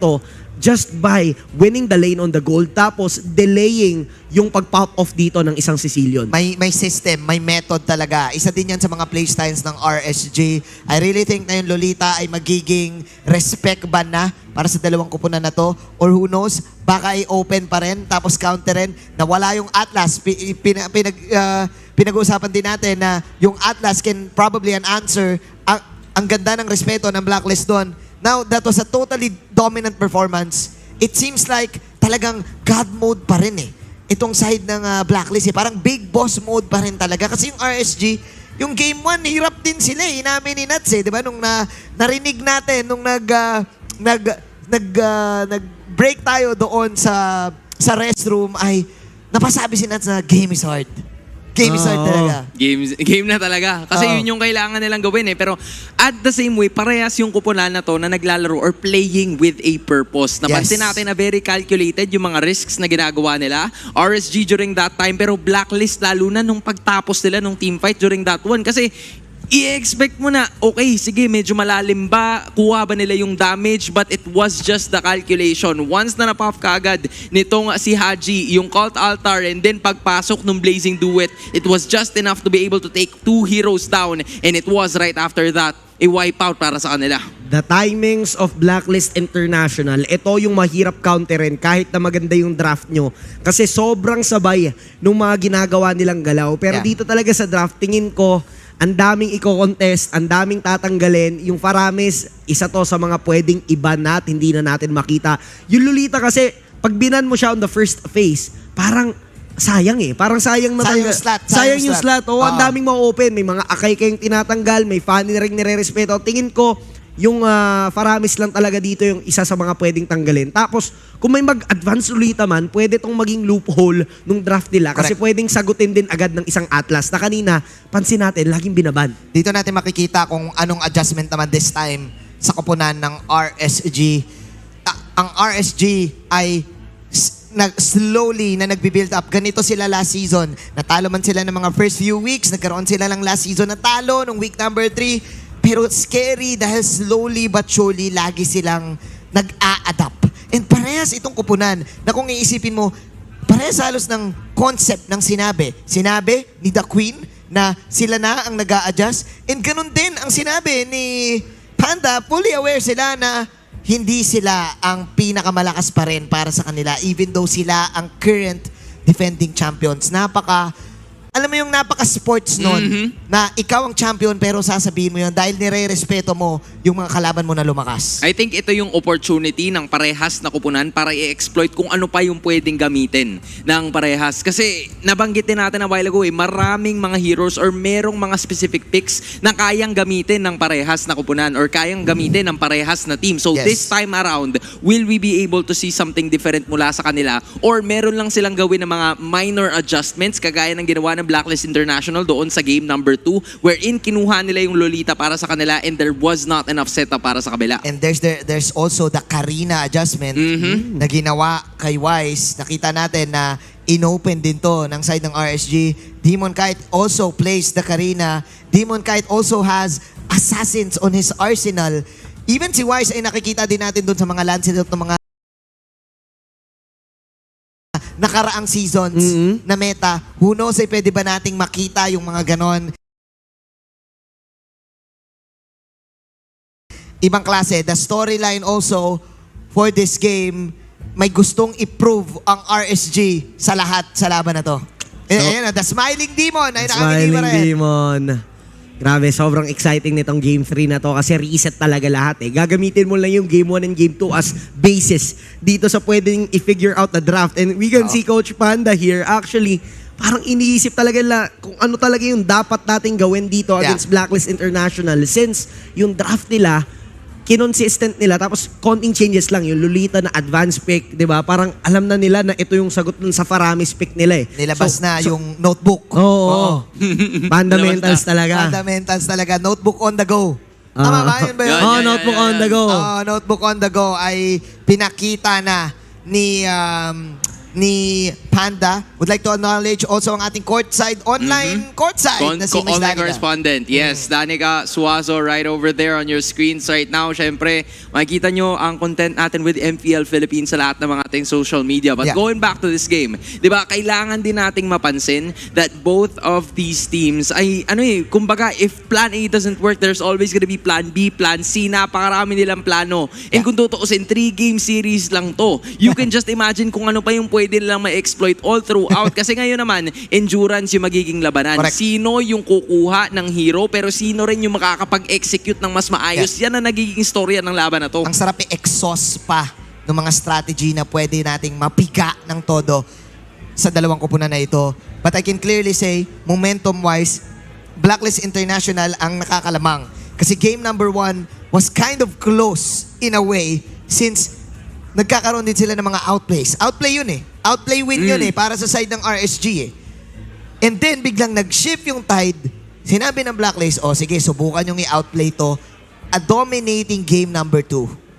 to just by winning the lane on the goal tapos delaying yung pag-pop off dito ng isang Sicilian. May system, may method talaga. Isa din yan sa mga playstyles ng RSG. I really think na yung Lolita ay magiging respect ban na para sa dalawang kupunan na to. Or who knows, baka i-open pa rin, tapos counterin na wala yung Atlas. Pinag-uusapan din natin na yung Atlas can probably an answer. Ang ganda ng respeto ng Blacklist doon. Now, that was a totally dominant performance. It seems like talagang God mode pa rin eh. Itong side ng Blacklist eh. Parang big boss mode pa rin talaga. Kasi yung RSG, yung game 1, hirap din sila eh. Inamin ni Nats eh. Diba? Nung narinig natin, nung nag-break tayo doon sa restroom, ay napasabi si Nats na game is hard. Game is hard talaga. Game na talaga. Kasi yun yung kailangan nilang gawin eh. Pero at the same way, parehas yung kupunan na to na naglalaro or playing with a purpose. Napansin natin na very calculated yung mga risks na ginagawa nila. RSG during that time, pero Blacklist lalo na nung pagtapos nila nung team fight during that one. Kasi i-expect mo na, okay, sige, medyo malalim ba? Kuha ba nila yung damage? But it was just the calculation. Once na napop ka agad nitong si Haji, yung Cult Altar, and then pagpasok ng Blazing Duet, it was just enough to be able to take 2 heroes down. And it was right after that, a wipeout para sa kanila. The timings of Blacklist International, ito yung mahirap counterin kahit na maganda yung draft nyo. Kasi sobrang sabay nung mga ginagawa nilang galaw. Pero dito talaga sa draft, tingin ko, ang daming i-contest, ang daming tatanggalin. Yung Faramis, isa to sa mga pwedeng iba na hindi na natin makita. Yung Lolita kasi, pag binan mo siya on the first phase, parang sayang eh. Parang sayang na Sayang yung slot. Sayang yung slot. Oo, ang daming ma-open. May mga akay kayong tinatanggal, may funny ring nire-respeto. Tingin ko, yung Faramis lang talaga dito yung isa sa mga pwedeng tanggalin. Tapos, kung may mag-advance Lolita man, pwede tong maging loophole nung draft nila. Kasi pwedeng sagutin din agad ng isang Atlas na kanina, pansin natin, laging binaban. Dito natin makikita kung anong adjustment naman this time sa kupunan ng RSG. Ang RSG ay slowly na nagbi-build up. Ganito sila last season. Natalo man sila ng mga first few weeks. Nagkaroon sila ng last season na talo nung week number 3. Pero scary dahil slowly but surely lagi silang nag-a-adapt. And parehas itong kupunan na kung iisipin mo, parehas halos ng concept ng sinabi. Sinabi ni The Queen na sila na ang nag-a-adjust. And ganun din ang sinabi ni Panda. Fully aware sila na hindi sila ang pinakamalakas pa rin para sa kanila even though sila ang current defending champions. Alam mo yung napaka-sports nun na ikaw ang champion pero sasabihin mo yun dahil nire-respeto mo yung mga kalaban mo na lumakas. I think ito yung opportunity ng parehas na kupunan para i-exploit kung ano pa yung pwedeng gamitin ng parehas. Kasi nabanggit din natin a while ago maraming mga heroes or merong mga specific picks na kayang gamitin ng parehas na kupunan or kayang gamitin ng parehas na team. So this time around, will we be able to see something different mula sa kanila or meron lang silang gawin ng mga minor adjustments kagaya ng ginawa ng Blacklist International doon sa game number 2 wherein kinuha nila yung Lolita para sa kanila and there was not enough setup para sa kabila. And there's also the Karina adjustment na ginawa kay Wise. Nakita natin na inopen din to ng side ng RSG. Demon Kite also plays the Karina. Demon Kite also has assassins on his arsenal. Even si Wise ay nakikita din natin doon sa mga Lancelot ng mga nakaraang seasons na meta. Who knows ay pwede ba nating makita yung mga ganon. Ibang klase. The storyline also for this game, may gustong i-prove ang RSG sa lahat sa laban na to. Ayan, the Smiling Demon ay nakakitiba rin. Smiling Demon. Grabe, sobrang exciting nitong Game 3 na to kasi reset talaga lahat eh. Gagamitin mo lang yung Game 1 and Game 2 as basis dito sa pwedeng i-figure out the draft. And we can see Coach Panda here, actually, parang iniisip talaga nila kung ano talaga yung dapat nating gawin dito against Blacklist International since yung draft nila, kinonsistent nila, tapos konting changes lang, yung Lolita na advance pick, di ba? Parang alam na nila na ito yung sagot ng sa Faramis pick nila eh. Nilabas na yung notebook. Oo. Fundamentals talaga. Fundamentals talaga. Notebook on the go. Tama ba? Yun ba yun? Notebook on the go. Notebook on the go ay pinakita na ni ni Panda. Would like to acknowledge also ang ating courtside, online courtside na si Miss Online Danica. correspondent. Yes, Danica Suazo right over there on your screens right now. Siyempre, makikita nyo ang content natin with MPL Philippines sa lahat ng mga ating social media. But Yeah. going back to this game, di ba, kailangan din nating mapansin that both of these teams ay, kumbaga, if plan A doesn't work, there's always gonna be plan B, plan C. Napakarami nilang plano. And kung tutuusin, 3-game series lang to. You can just imagine kung ano pa yung pwede nilang ma-exploit all throughout. Kasi ngayon naman, endurance yung magiging labanan. Correct. Sino yung kukuha ng hero, pero sino rin yung makakapag-execute ng mas maayos. Yan ang nagiging storya ng laban na to. Ang sarap i-exhaust pa ng mga strategy na pwede nating mapiga ng todo sa dalawang kupunan na ito. But I can clearly say, momentum-wise, Blacklist International ang nakakalamang. Kasi game number 1 was kind of close in a way since nagkakaroon din sila ng mga outplays. Outplay yun eh. Outplay win yun eh para sa side ng RSG eh. And then biglang nag-shift yung tide. Sinabi ng Blacklist, sige, subukan yung i-outplay to. A dominating game number 2.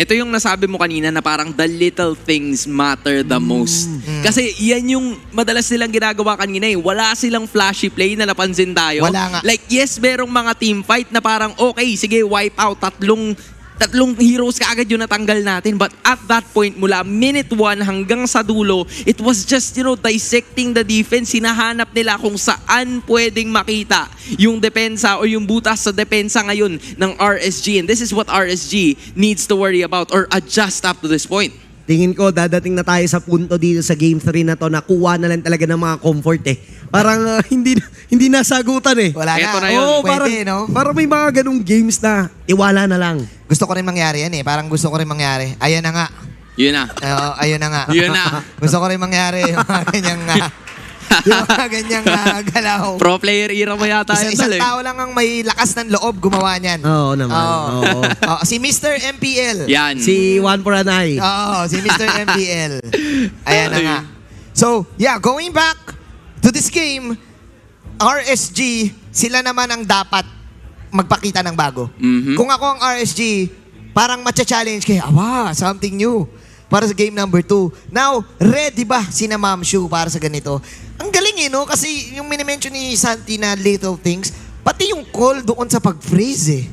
Ito yung nasabi mo kanina na parang the little things matter the most. Kasi yan yung madalas silang ginagawa kanina eh. Wala silang flashy play na napansin tayo. Wala nga. Like yes, merong mga team fight na parang okay, sige, wipe out. Tatlong heroes kaagad yung natanggal natin. But at that point, mula minute 1 hanggang sa dulo, it was just, dissecting the defense. Hinahanap nila kung saan pwedeng makita yung depensa o yung butas sa depensa ngayon ng RSG. And this is what RSG needs to worry about or adjust up to this point. Tingin ko, dadating na tayo sa punto dito sa Game 3 na to na kuha na lang talaga ng mga comfort eh. Parang hindi nasagutan eh. Wala Eto na na. yun. Oo, Pwede, no? parang may mga ganung games na iwala na lang. Gusto ko rin mangyari yan eh. Parang gusto ko rin mangyari. Ayan na nga. Yun na. Ayun na nga. Yun na. Gusto ko rin mangyari yung mga ganyang yung mga ganyang galaw. Pro player era mo yata yan, Isang tal eh. tao lang ang may lakas ng loob gumawa niyan. Oo naman. Oo. Si Mr. MPL. Yan. Si One for an Eye. Oo, si Mr. MPL. Ayan na nga. So, yeah, going back to this game, RSG, sila naman ang dapat magpakita ng bago. Kung ako ang RSG, parang matcha-challenge kayo, something new para sa game number 2. Now, ready ba sina Ma'am Shu para sa ganito? Ang galing no? Kasi yung minimension ni Santi na little things, pati yung call doon sa pag-freeze eh.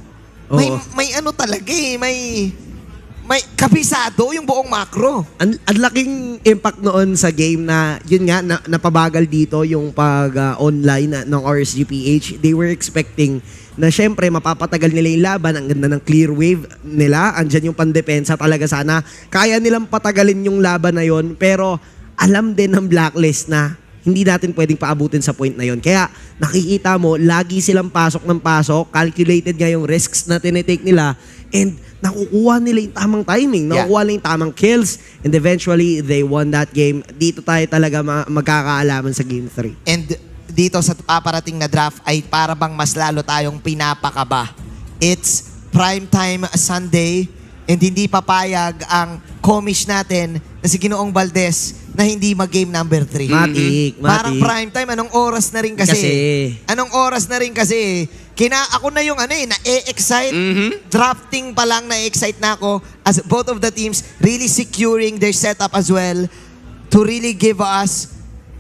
May ano talaga eh, may kabisado yung buong macro. Ang laking impact noon sa game na, yun nga, napabagal dito yung pag-online ng RSGPH. They were expecting na syempre mapapatagal nila yung laban, ang ganda ng clear wave nila, andyan yung pandepensa talaga sana. Kaya nilang patagalin yung laban na yon, pero alam din ng Blacklist na hindi natin pwedeng paabutin sa point na yon. Kaya nakikita mo, lagi silang pasok ng pasok, calculated nga yung risks na tinitake nila, and nakukuha nila yung tamang timing, nakukuha nila yung tamang kills, and eventually, they won that game. Dito tayo talaga magkakaalaman sa Game 3. And dito sa paparating na draft ay para bang mas lalo tayong pinapakaba. It's primetime Sunday and hindi papayag ang komish natin na si Ginoong Valdez na hindi mag-game number 3. Matik. Parang primetime, anong oras na rin kasi? Anong oras na rin kasi? Ako na yung na-excite. Drafting pa lang na-excite na ako as both of the teams really securing their setup as well to really give us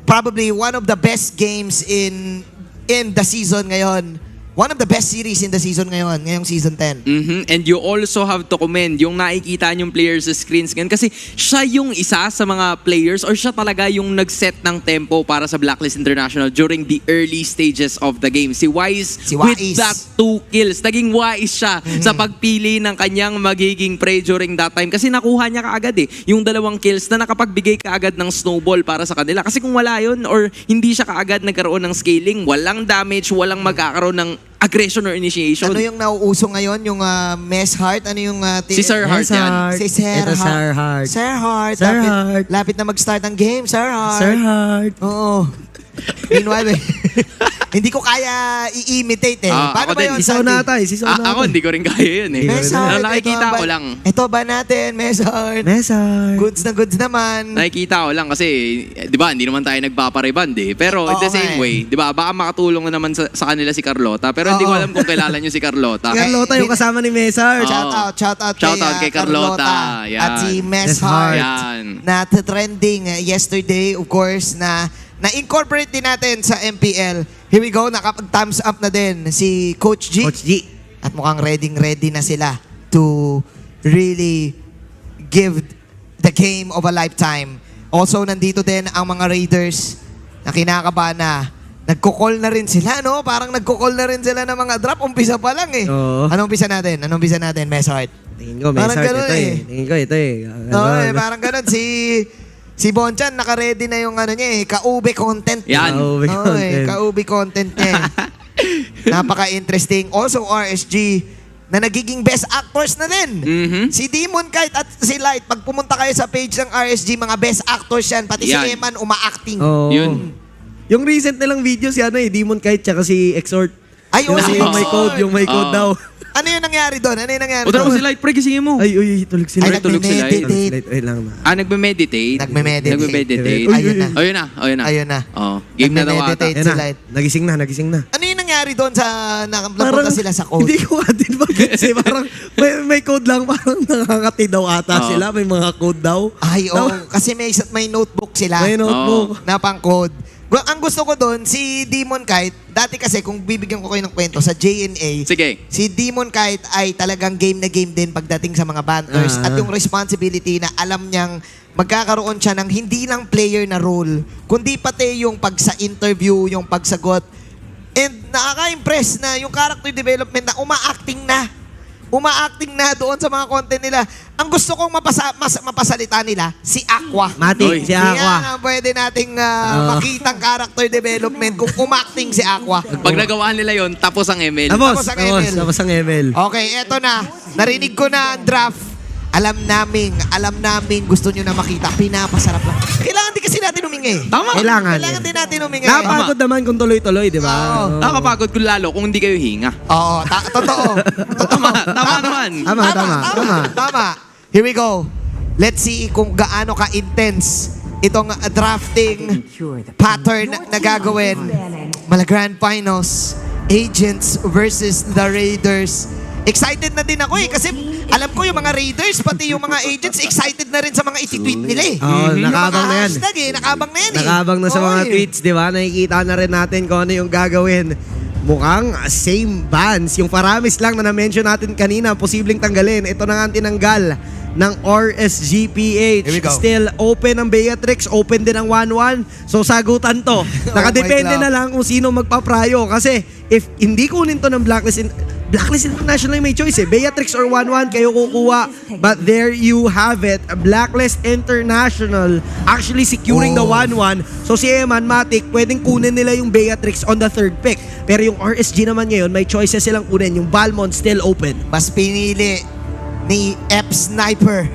probably one of the best games in the season ngayon. One of the best series in the season ngayong season 10. And you also have to commend yung nakikita yung players sa screens ngayon kasi siya yung isa sa mga players or siya talaga yung nag-set ng tempo para sa Blacklist International during the early stages of the game. Si Wise, with that 2 kills, naging wise siya sa pagpili ng kanyang magiging prey during that time kasi nakuha niya kaagad yung 2 kills na nakapagbigay kaagad ng snowball para sa kanila. Kasi kung wala yun or hindi siya kaagad nagkaroon ng scaling, walang damage, walang magkakaroon ng aggression or initiation. Ano yung nauuso ngayon? Yung Mess Heart? Ano yung... Si Sir Heart yan. Si Sir Ito, Heart. Sir Heart. Sir Heart. Sir Heart. Lapit na mag-start ang game, Sir Heart. Sir Heart. Oo. Meanwhile, hindi ko kaya i-imitate Paano ako ba din. yun? Isaw Santi? natin. Ako hindi ko rin kaya yun Mess Heart. Nakikita ko lang. Ito ba natin, Mess Heart? Mesar. Goods na goods naman. Nakikita ko lang kasi, di ba, hindi naman tayo nagpapariband Pero in the same way, di ba, baka makatulong na naman sa kanila si Carlota. Pero hindi ko alam kung kilala nyo si Carlota. Carlota yung kasama ni Mesar. Oo. Shout out Shout out kay Carlota. Yan. At si Mess Mess Heart. Heart. Yan. na trending yesterday, of course, na na-incorporate din natin sa MPL. Here we go, nakapag-thumbs up na din si Coach G. Coach G. At mukhang ready na sila to really give the game of a lifetime. Also, nandito din ang mga Raiders na kinakabahan na. Nagko-call na rin sila, no? Parang nagko-call na rin sila ng mga drop. Umpisa pa lang eh. Oo. Anong umpisa natin? Meshart? Tingin ko, may Parang start ganun ito eh. Tingin ko, ito eh. Oo, parang ganun. Si Bonchan, naka-ready na yung ano niya eh, ka-ube content. Yan. Ka-ube content. Ka-ube content niya. Napaka-interesting. Also, RSG, na nagiging best actors na din. Mhm. Si Demon Kite at si Light, pag pumunta kayo sa page ng RSG, mga best actors yan. Pati si Yan. Eman, uma-acting. Oo. Yun. Yung recent nilang video si Demon Kite tsaka si Exhort. Ay, Yung, si yung may Exhort. code, yung may code daw. Ano yung nangyari doon? O tara mo si Light, pre, gisingin mo. Ay, uy, tulog sila. Ay, tulog sila, eh. nagme-meditate. Wait lang na. Nagme-meditate. Nagme-meditate. Uy, Ayun na. Ayun na, ayun na. Ayun na. Oh, game na daw ata. Nagme-meditate. Yan Si na, Light. nagising na. Ano yung nangyari doon sa napunta sila sa code? Hindi ko din mag-gets eh. Parang may code lang, parang nakakati daw ata Oo. sila. May mga code daw. Ay, oo. Kasi may notebook sila May notebook. na pang code. Ang gusto ko doon, si Demon Kite, dati kasi kung bibigyan ko kayo ng kwento sa JNA, Sige. si Demon Kite ay talagang game na game din pagdating sa mga banners Ah. at yung responsibility na alam niyang magkakaroon siya ng hindi lang player na role, kundi pati yung pag sa interview, yung pagsagot. And nakaka-impress na yung character development na uma-acting na doon sa mga content nila. Ang gusto kong mapasalita nila, si Aqua. Matik, Oy. si Aqua. Kaya pwede nating makitang character development kung umacting si Aqua. Pag nagawa nila yon, tapos ang ML. Tapos Tapos ang ang ML. Okay, eto na. Narinig ko na ang draft. Alam namin gusto nyo na makita. Pinapasarap lang. Kailangan din kasi natin humingi. Tama. Kailangan. Kailangan din natin humingi. Napagod naman kung tuloy-tuloy, di ba? Oo. Nakakapagod kung lalo kung hindi kayo hinga. Oo, totoo. Tama naman. Tama. Here we go. Let's see kung gaano ka-intense itong drafting pattern na gagawin. Mala Grand Finals, Agents versus the Raiders. Excited na din ako eh kasi alam ko yung mga Raiders pati yung mga Agents excited na rin sa mga iti-tweet nila eh. Oo, Yung nakabang mga na yan. hashtag eh, nakabang na yan eh. Nakabang na sa mga Oo, eh. tweets, di ba? Nakikita na rin natin kung ano yung gagawin. Mukhang same bans. Yung Paramis lang na na-mention natin kanina, posibleng tanggalin. Ito na nga ang tinanggal ng RSGPH. Here we go. Still open ang Beatrix, open din ang 1-1. So sagutan to. Nakadepende my na lang kung sino magpaprayo. Kasi if hindi kunin to ng Blacklist International may choice eh. Beatrix or 1-1 kayo kukuha. But there you have it. Blacklist International actually securing the 1-1. So si Eman, Matic, pwedeng kunin nila yung Beatrix on the third pick. Pero yung RSG naman ngayon, may choices silang kunin. Yung Balmont still open. Mas pinili ni F Sniper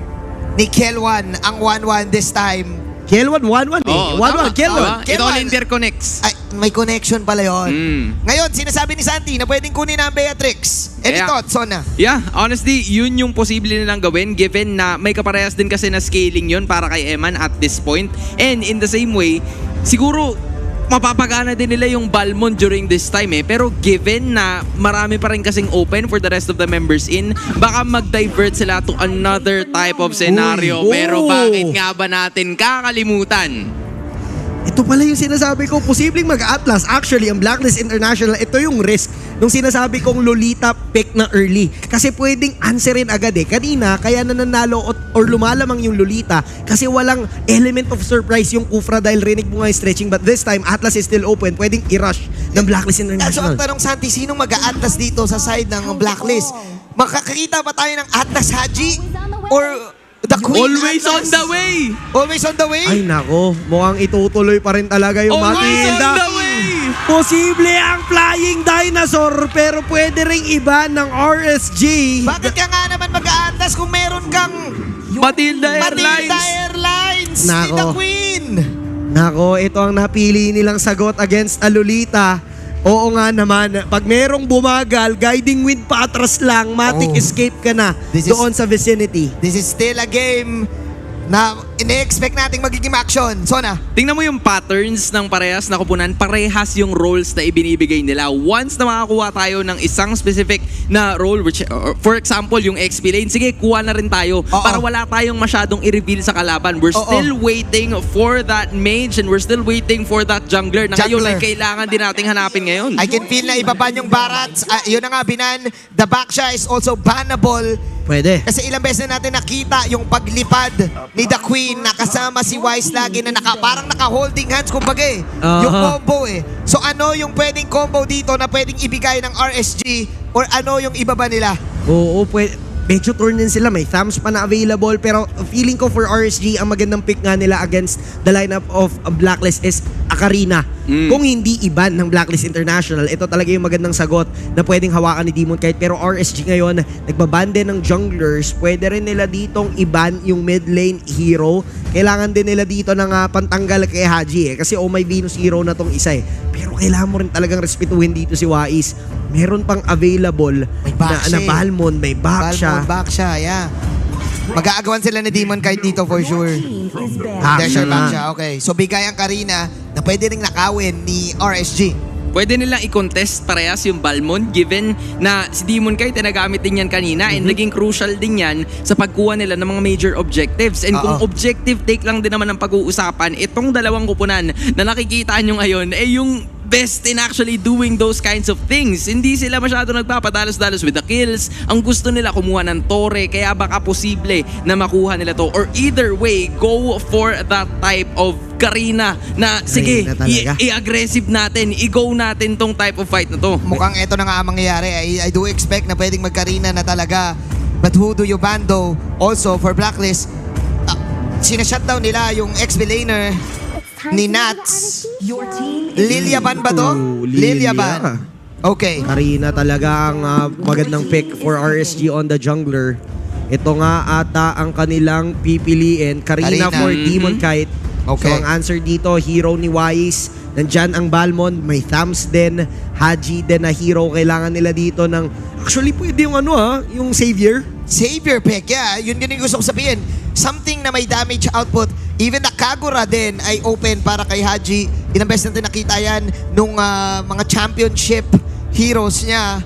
ni Kelwan ang 1-1 this time. Kelwan, 1-1 eh. Oo, 1-1, Kelwan. Ito all interconnects. Ay, may connection pala yon. Mm. Ngayon, sinasabi ni Santi na pwedeng kunin ang Beatrix. Any Kaya- thoughts, Sona? Yeah, honestly, yun yung posible nilang gawin given na may kaparehas din kasi na scaling yun para kay Eman at this point. And in the same way, siguro mapapagana din nila yung Balmond during this time eh. Pero given na marami pa rin kasing open for the rest of the members in, baka mag-divert sila to another type of scenario. Uy. Pero Oh. bakit nga ba natin kakalimutan? Ito pala yung sinasabi ko, posibleng mag-Atlas. Actually, ang Blacklist International, ito yung risk nung sinasabi kong Lolita pick na early. Kasi pwedeng answerin agad eh. Kanina, kaya nananalo or lumalamang yung Lolita kasi walang element of surprise yung Kufra dahil rinig mo nga yung stretching. But this time, Atlas is still open. Pwedeng i-rush ng Blacklist So, International. ang tanong, Santi, sinong mag-a-atlas dito sa side ng Blacklist? Makakakita ba tayo ng Atlas Haji? Or the Queen Always on Atlas? the way! Always on the way? Ay nako, mukhang itutuloy pa rin talaga yung Always Matilda. on the way! Posible ang Flying Dinosaur pero pwede ring iba ng RSG. Bakit ka nga naman mag-a-atlas kung meron kang Matilda Matilda Airlines! Airlines ni Nako. the Queen? Nako, ito ang napili nilang sagot against Alolita. Oo nga naman, pag merong bumagal, guiding wind pa atras lang, matic Oh. escape ka na This is- doon sa vicinity. This is still a game na ine-expect nating magiging action? Sona? Tingnan mo yung patterns ng parehas na kupunan, parehas yung roles na ibinibigay nila. Once na makakuha tayo ng isang specific na role, which, for example, yung XP lane, sige, kuha na rin tayo para wala tayong masyadong i-reveal sa kalaban. We're still waiting for that mage and we're still waiting for that jungler na ngayon ay kailangan din nating hanapin ngayon. I can feel na ibaban yung Barats. Yun na nga, Binan. The Baksha is also bannable. Pwede. Kasi ilang beses na natin nakita yung paglipad ni The Queen na kasama si Wise lagi na parang naka-holding hands kumbaga eh. Yung combo eh. So ano yung pwedeng combo dito na pwedeng ibigay ng RSG or ano yung ibaba nila? Oo, pwede. Medyo turn din sila. May thumbs pa na available. Pero feeling ko for RSG, ang magandang pick nga nila against the lineup of Blacklist is Akarina. Kung hindi iban ng Blacklist International, ito talaga yung magandang sagot na pwedeng hawakan ni Demon Kite. Pero RSG ngayon, nagbaban din ng junglers. Pwede rin nila ditong iban yung mid lane hero. Kailangan din nila dito ng pantanggal kay Haji eh. Kasi oh my Venus hero na tong isa eh. Pero kailangan mo rin talagang respetuhin dito si Wais. Meron pang available na Balmond, may Baksha. Baksha, yeah. Mag-aagawan sila ni Demon Kite dito for sure. There's your Baksha, okay. So bigay ang Karina na pwede ring nakawin ni RSG. Pwede nilang i-contest parehas yung Balmond given na si Demon Kite nagamit din yan kanina and naging crucial din yan sa pagkuha nila ng mga major objectives. And kung objective take lang din naman ang pag-uusapan, itong dalawang kupunan na nakikita nyo ngayon ay yung best in actually doing those kinds of things. Hindi sila masyado nagpapadalos-dalos with the kills. Ang gusto nila kumuha ng tore, kaya baka posible na makuha nila to. Or either way, go for that type of Karina na sige, i-aggressive natin, i-go natin tong type of fight na to. Mukhang ito na nga ang mangyayari. I do expect na pwedeng mag-Karina na talaga. But who do you bando? Also, for Blacklist, sinashutdown nila yung XP laner ni Nats. Lilia Ban ba to? Lilia Ban. Okay. Karina talaga ang magandang pick for RSG on the jungler. Ito nga ata ang kanilang pipiliin. Karina for Demon Kite. Okay. So ang answer dito, hero ni Wise. Nandyan ang Balmond, may thumbs din. Haji din na hero. Kailangan nila dito ng... Actually, pwede yung yung Savior. Savior pick, yeah. Yun din yung gusto ko sabihin. Something na may damage output. Even the Kagura din ay open para kay Haji. Ilang beses natin nakita yan nung mga championship heroes niya.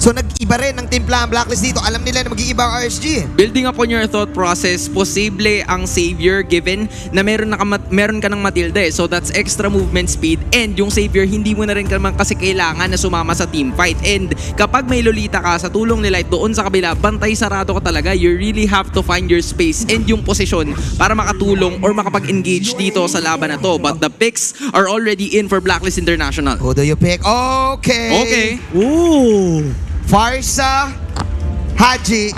So nag-iba rin ng timpla ang Blacklist dito. Alam nila na mag-iiba ang RSG. Building upon your thought process, posible ang Savior given na meron ka ng Matilda eh. So that's extra movement speed and yung Savior hindi mo na rin naman kasi kailangan na sumama sa team fight. And kapag may Lolita ka sa tulong nila doon sa kabila, bantay sarado ka talaga. You really have to find your space and yung posisyon para makatulong or makapag-engage dito sa laban na to. But the picks are already in for Blacklist International. Who do you pick? Okay. Okay. Ooh! Farsa, Haji,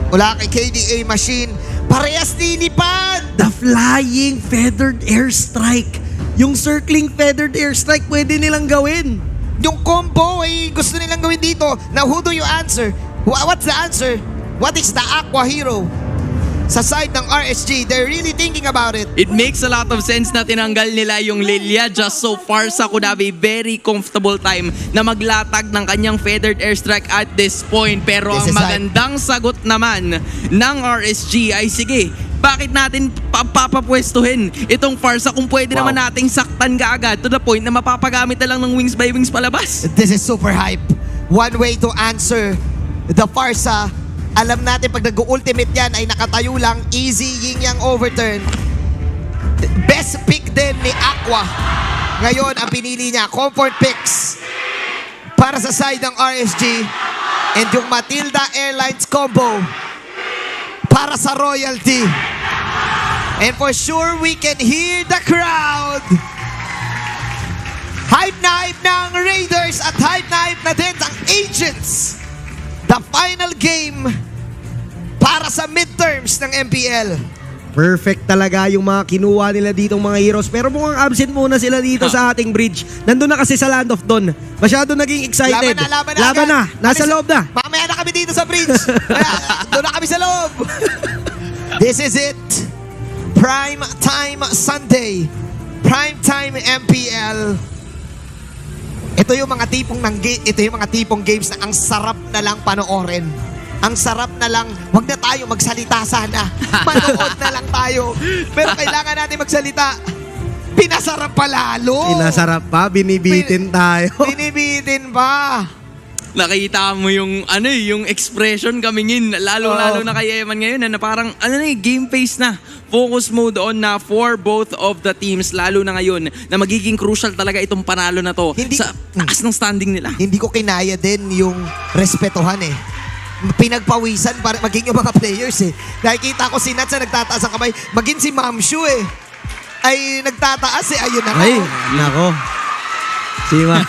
mula kay KDA Machine, parehas nilipad! The flying feathered airstrike. Yung circling feathered airstrike pwede nilang gawin. Yung combo ay gusto nilang gawin dito. Now, who do you answer? What's the answer? What is the Aqua Hero? Sa side ng RSG, they're really thinking about it. It makes a lot of sense na tinanggal nila yung Lilia just so far sa could have a very comfortable time na maglatag ng kanyang feathered airstrike at this point. Pero ang magandang sagot naman ng RSG ay sige, bakit natin papapwestuhin itong Farsa kung pwede naman nating saktan kaagad to the point na mapapagamit na lang ng wings by wings palabas? This is super hype. One way to answer the Farsa. Alam natin pag nag-ultimate yan ay nakatayo lang, easy yin-yang overturn. Best pick din ni Aqua. Ngayon ang pinili niya, comfort picks para sa side ng RSG and yung Matilda Airlines combo para sa royalty. And for sure we can hear the crowd. Hype na hype ng Raiders at hype na hype na din ang Agents. The final game para sa midterms ng MPL. Perfect talaga yung mga kinuha nila ditong mga heroes. Pero mukhang absent muna sila dito sa ating bridge. Nandun na kasi sa Land of Dawn. Masyado naging excited. Laban na. Nasa loob na. Mamaya na kami dito sa bridge. Doon na kami sa loob. This is it. Prime Time Sunday. Prime Time MPL. Ito yung mga tipong games na ang sarap na lang panoorin. Ang sarap na lang, wag na tayo magsalita sana. Manood na lang tayo. tayo. Pero kailangan natin magsalita. Pinasarap pa lalo. Pinasarap pa, binibitin tayo. Binibitin pa. Nakita mo yung yung expression coming in, lalo na kay Eman ngayon na parang game face na. Focus mode on na for both of the teams, lalo na ngayon na magiging crucial talaga itong panalo na to sa taas ng standing nila. Hindi ko kinaya din yung respetuhan eh. Pinagpawisan para maging yung mga players eh. Nakikita ko si Nats na nagtataas ang kamay. Maging si Mamshu eh. Ay nagtataas eh. Ayun na nga. Ay, nako. Sima.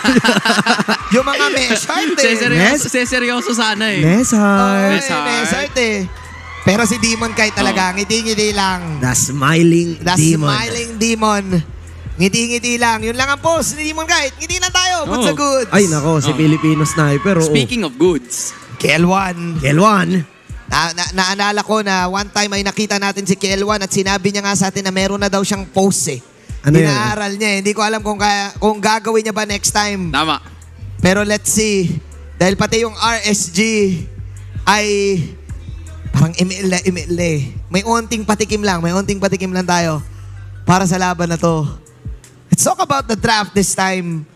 Yung mga meshart eh. Seryoso sana eh. Mesar. Meshart eh. Pero si Demon kahit talaga, ngiti-ngiti lang. The smiling The demon. smiling demon. Ngiti-ngiti lang. Yun lang ang post ni Demon kahit. Ngiti lang tayo. Good sa good. Ay, nako, si Filipino sniper. Speaking of goods, KL1. L1. Naalala ko na one time ay nakita natin si KL1 at sinabi niya nga sa atin na meron na daw siyang post eh. Ano yan? Inaaral niya eh. Hindi ko alam kung gagawin niya ba next time. tama. Pero let's see. Dahil pati yung RSG ay parang ML eh. May onting patikim lang tayo para sa laban na to. Let's talk about the draft this time.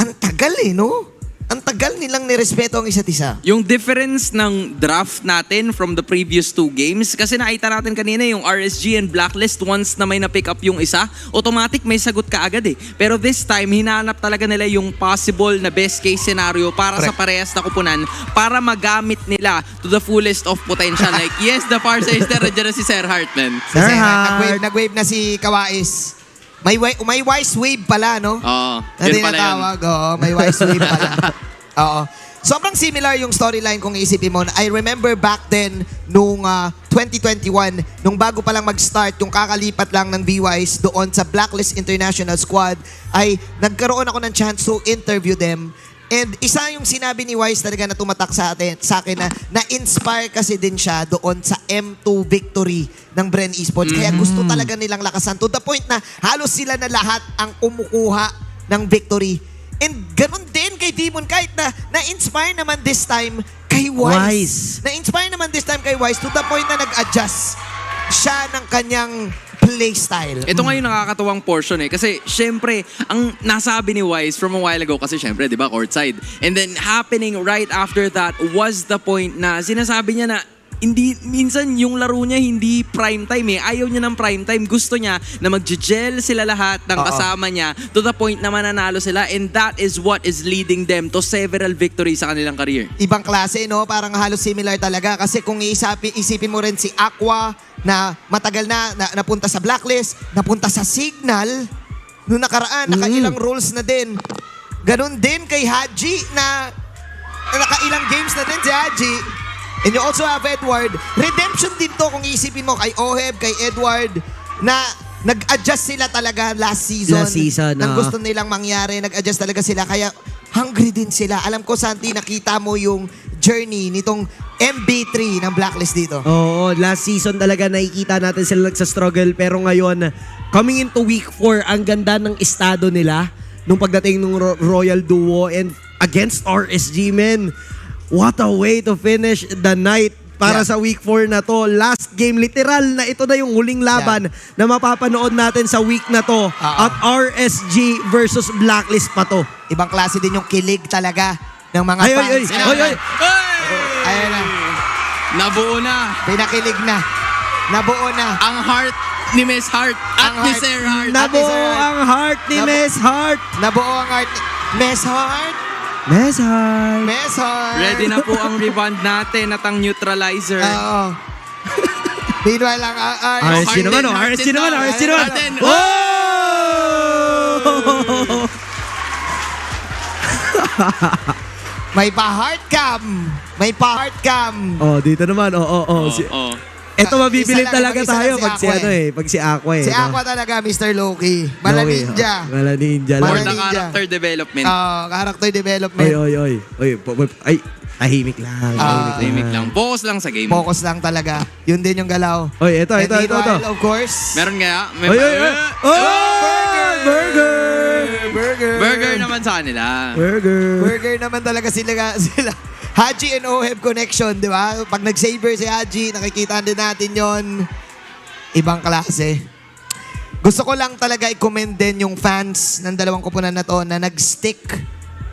Ang tagal eh, no? Ang tagal nilang nirespeto ang isa't isa. Yung difference ng draft natin from the previous 2 games, kasi nakita natin kanina yung RSG and Blacklist, once na may na-pick up yung isa, automatic may sagot ka agad eh. Pero this time, hinanap talaga nila yung possible na best case scenario para sa parehas na kupunan para magamit nila to the fullest of potential. Like, yes, the far side is there, nandiyan na si Sir Hartman. Sir Hart. Nag-wave na si Kawais. May wise wave pala, no? Oo, Na yun pala yun. tinatawag. Oo, may wise wave pala. Oo. Sobrang similar yung storyline kung iisipin mo. I remember back then, nung 2021, nung bago pa lang mag-start, yung kakalipat lang ng BWise doon sa Blacklist International Squad, ay nagkaroon ako ng chance to interview them. And isa yung sinabi ni Wise talaga na tumatak sa akin na na-inspire kasi din siya doon sa M2 victory ng Bren Esports. Kaya gusto talaga nilang lakasan to the point na halos sila na lahat ang kumukuha ng victory. And ganun din kay Demon kahit na na-inspire naman this time kay Wise. Na-inspire naman this time kay Wise to the point na nag-adjust siya ng kanyang playstyle. Ito nga yung nakakatuwang portion eh. Kasi syempre, ang nasabi ni Wise from a while ago, kasi syempre, di ba, courtside. And then happening right after that was the point na sinasabi niya na hindi, minsan yung laro niya hindi prime time eh. Ayaw niya ng prime time. Gusto niya na mag-gel sila lahat ng kasama niya to the point na mananalo sila, and that is what is leading them to several victories sa kanilang career. Ibang klase, no? Parang halos similar talaga. Kasi kung isipin mo rin si Aqua na matagal na napunta sa Blacklist, napunta sa Signal, noong nakaraan, nakailang roles na din. Ganon din kay Haji na nakailang games na din si Haji. And you also have Edward. Redemption din to kung isipin mo kay Oheb, kay Edward, na nag-adjust sila talaga last season. Nang gusto nilang mangyari, nag-adjust talaga sila. Kaya hungry din sila. Alam ko, Santi, nakita mo yung journey nitong MB3 ng Blacklist dito. Oo, last season talaga nakikita natin sila nagsa-struggle. Pero ngayon, coming into week 4, ang ganda ng estado nila nung pagdating ng Royal Duo and against RSG, men. What a way to finish the night para sa week 4 na to. Last game, literal na ito na yung huling laban na mapapanood natin sa week na to. At RSG versus Blacklist pa to. Ibang klase din yung kilig talaga ng mga fans. Ayun na. Nabuo na. Pinakilig na. Nabuo na. Ang heart ni Miss Heart at ni Sir Heart. Nabuo ang heart ni Miss Heart. Nabuo ang heart ni Miss Heart. Miss Heart. Miss Heart. Ready na po ang rebound natin at ang neutralizer. Oo. Meanwhile lang, RSG naman, RSG naman. Oh! May pa-heart cam. Oh, dito naman. Oh. Ito mabibilin Isa lang, talaga mag-isa tayo lang si pag si Aqua ano eh, pag si Aqua eh. Si no? Aqua talaga, Mr. Loki. Mala Loki, ninja. Mala ninja. For Mala the ninja. character development. Character development. Ay, tahimik lang. Tahimik lang. Focus lang sa game. Focus lang talaga. Yun din yung galaw. Oy, ito. And meanwhile, of course. Meron kaya? Burger naman sa kanila. Burger naman talaga sila. Haji and Oheb connection, di ba? Pag nag-saber si Haji, nakikita din natin yon. Ibang klase. Gusto ko lang talaga i-commend din yung fans ng dalawang koponan na to na nag-stick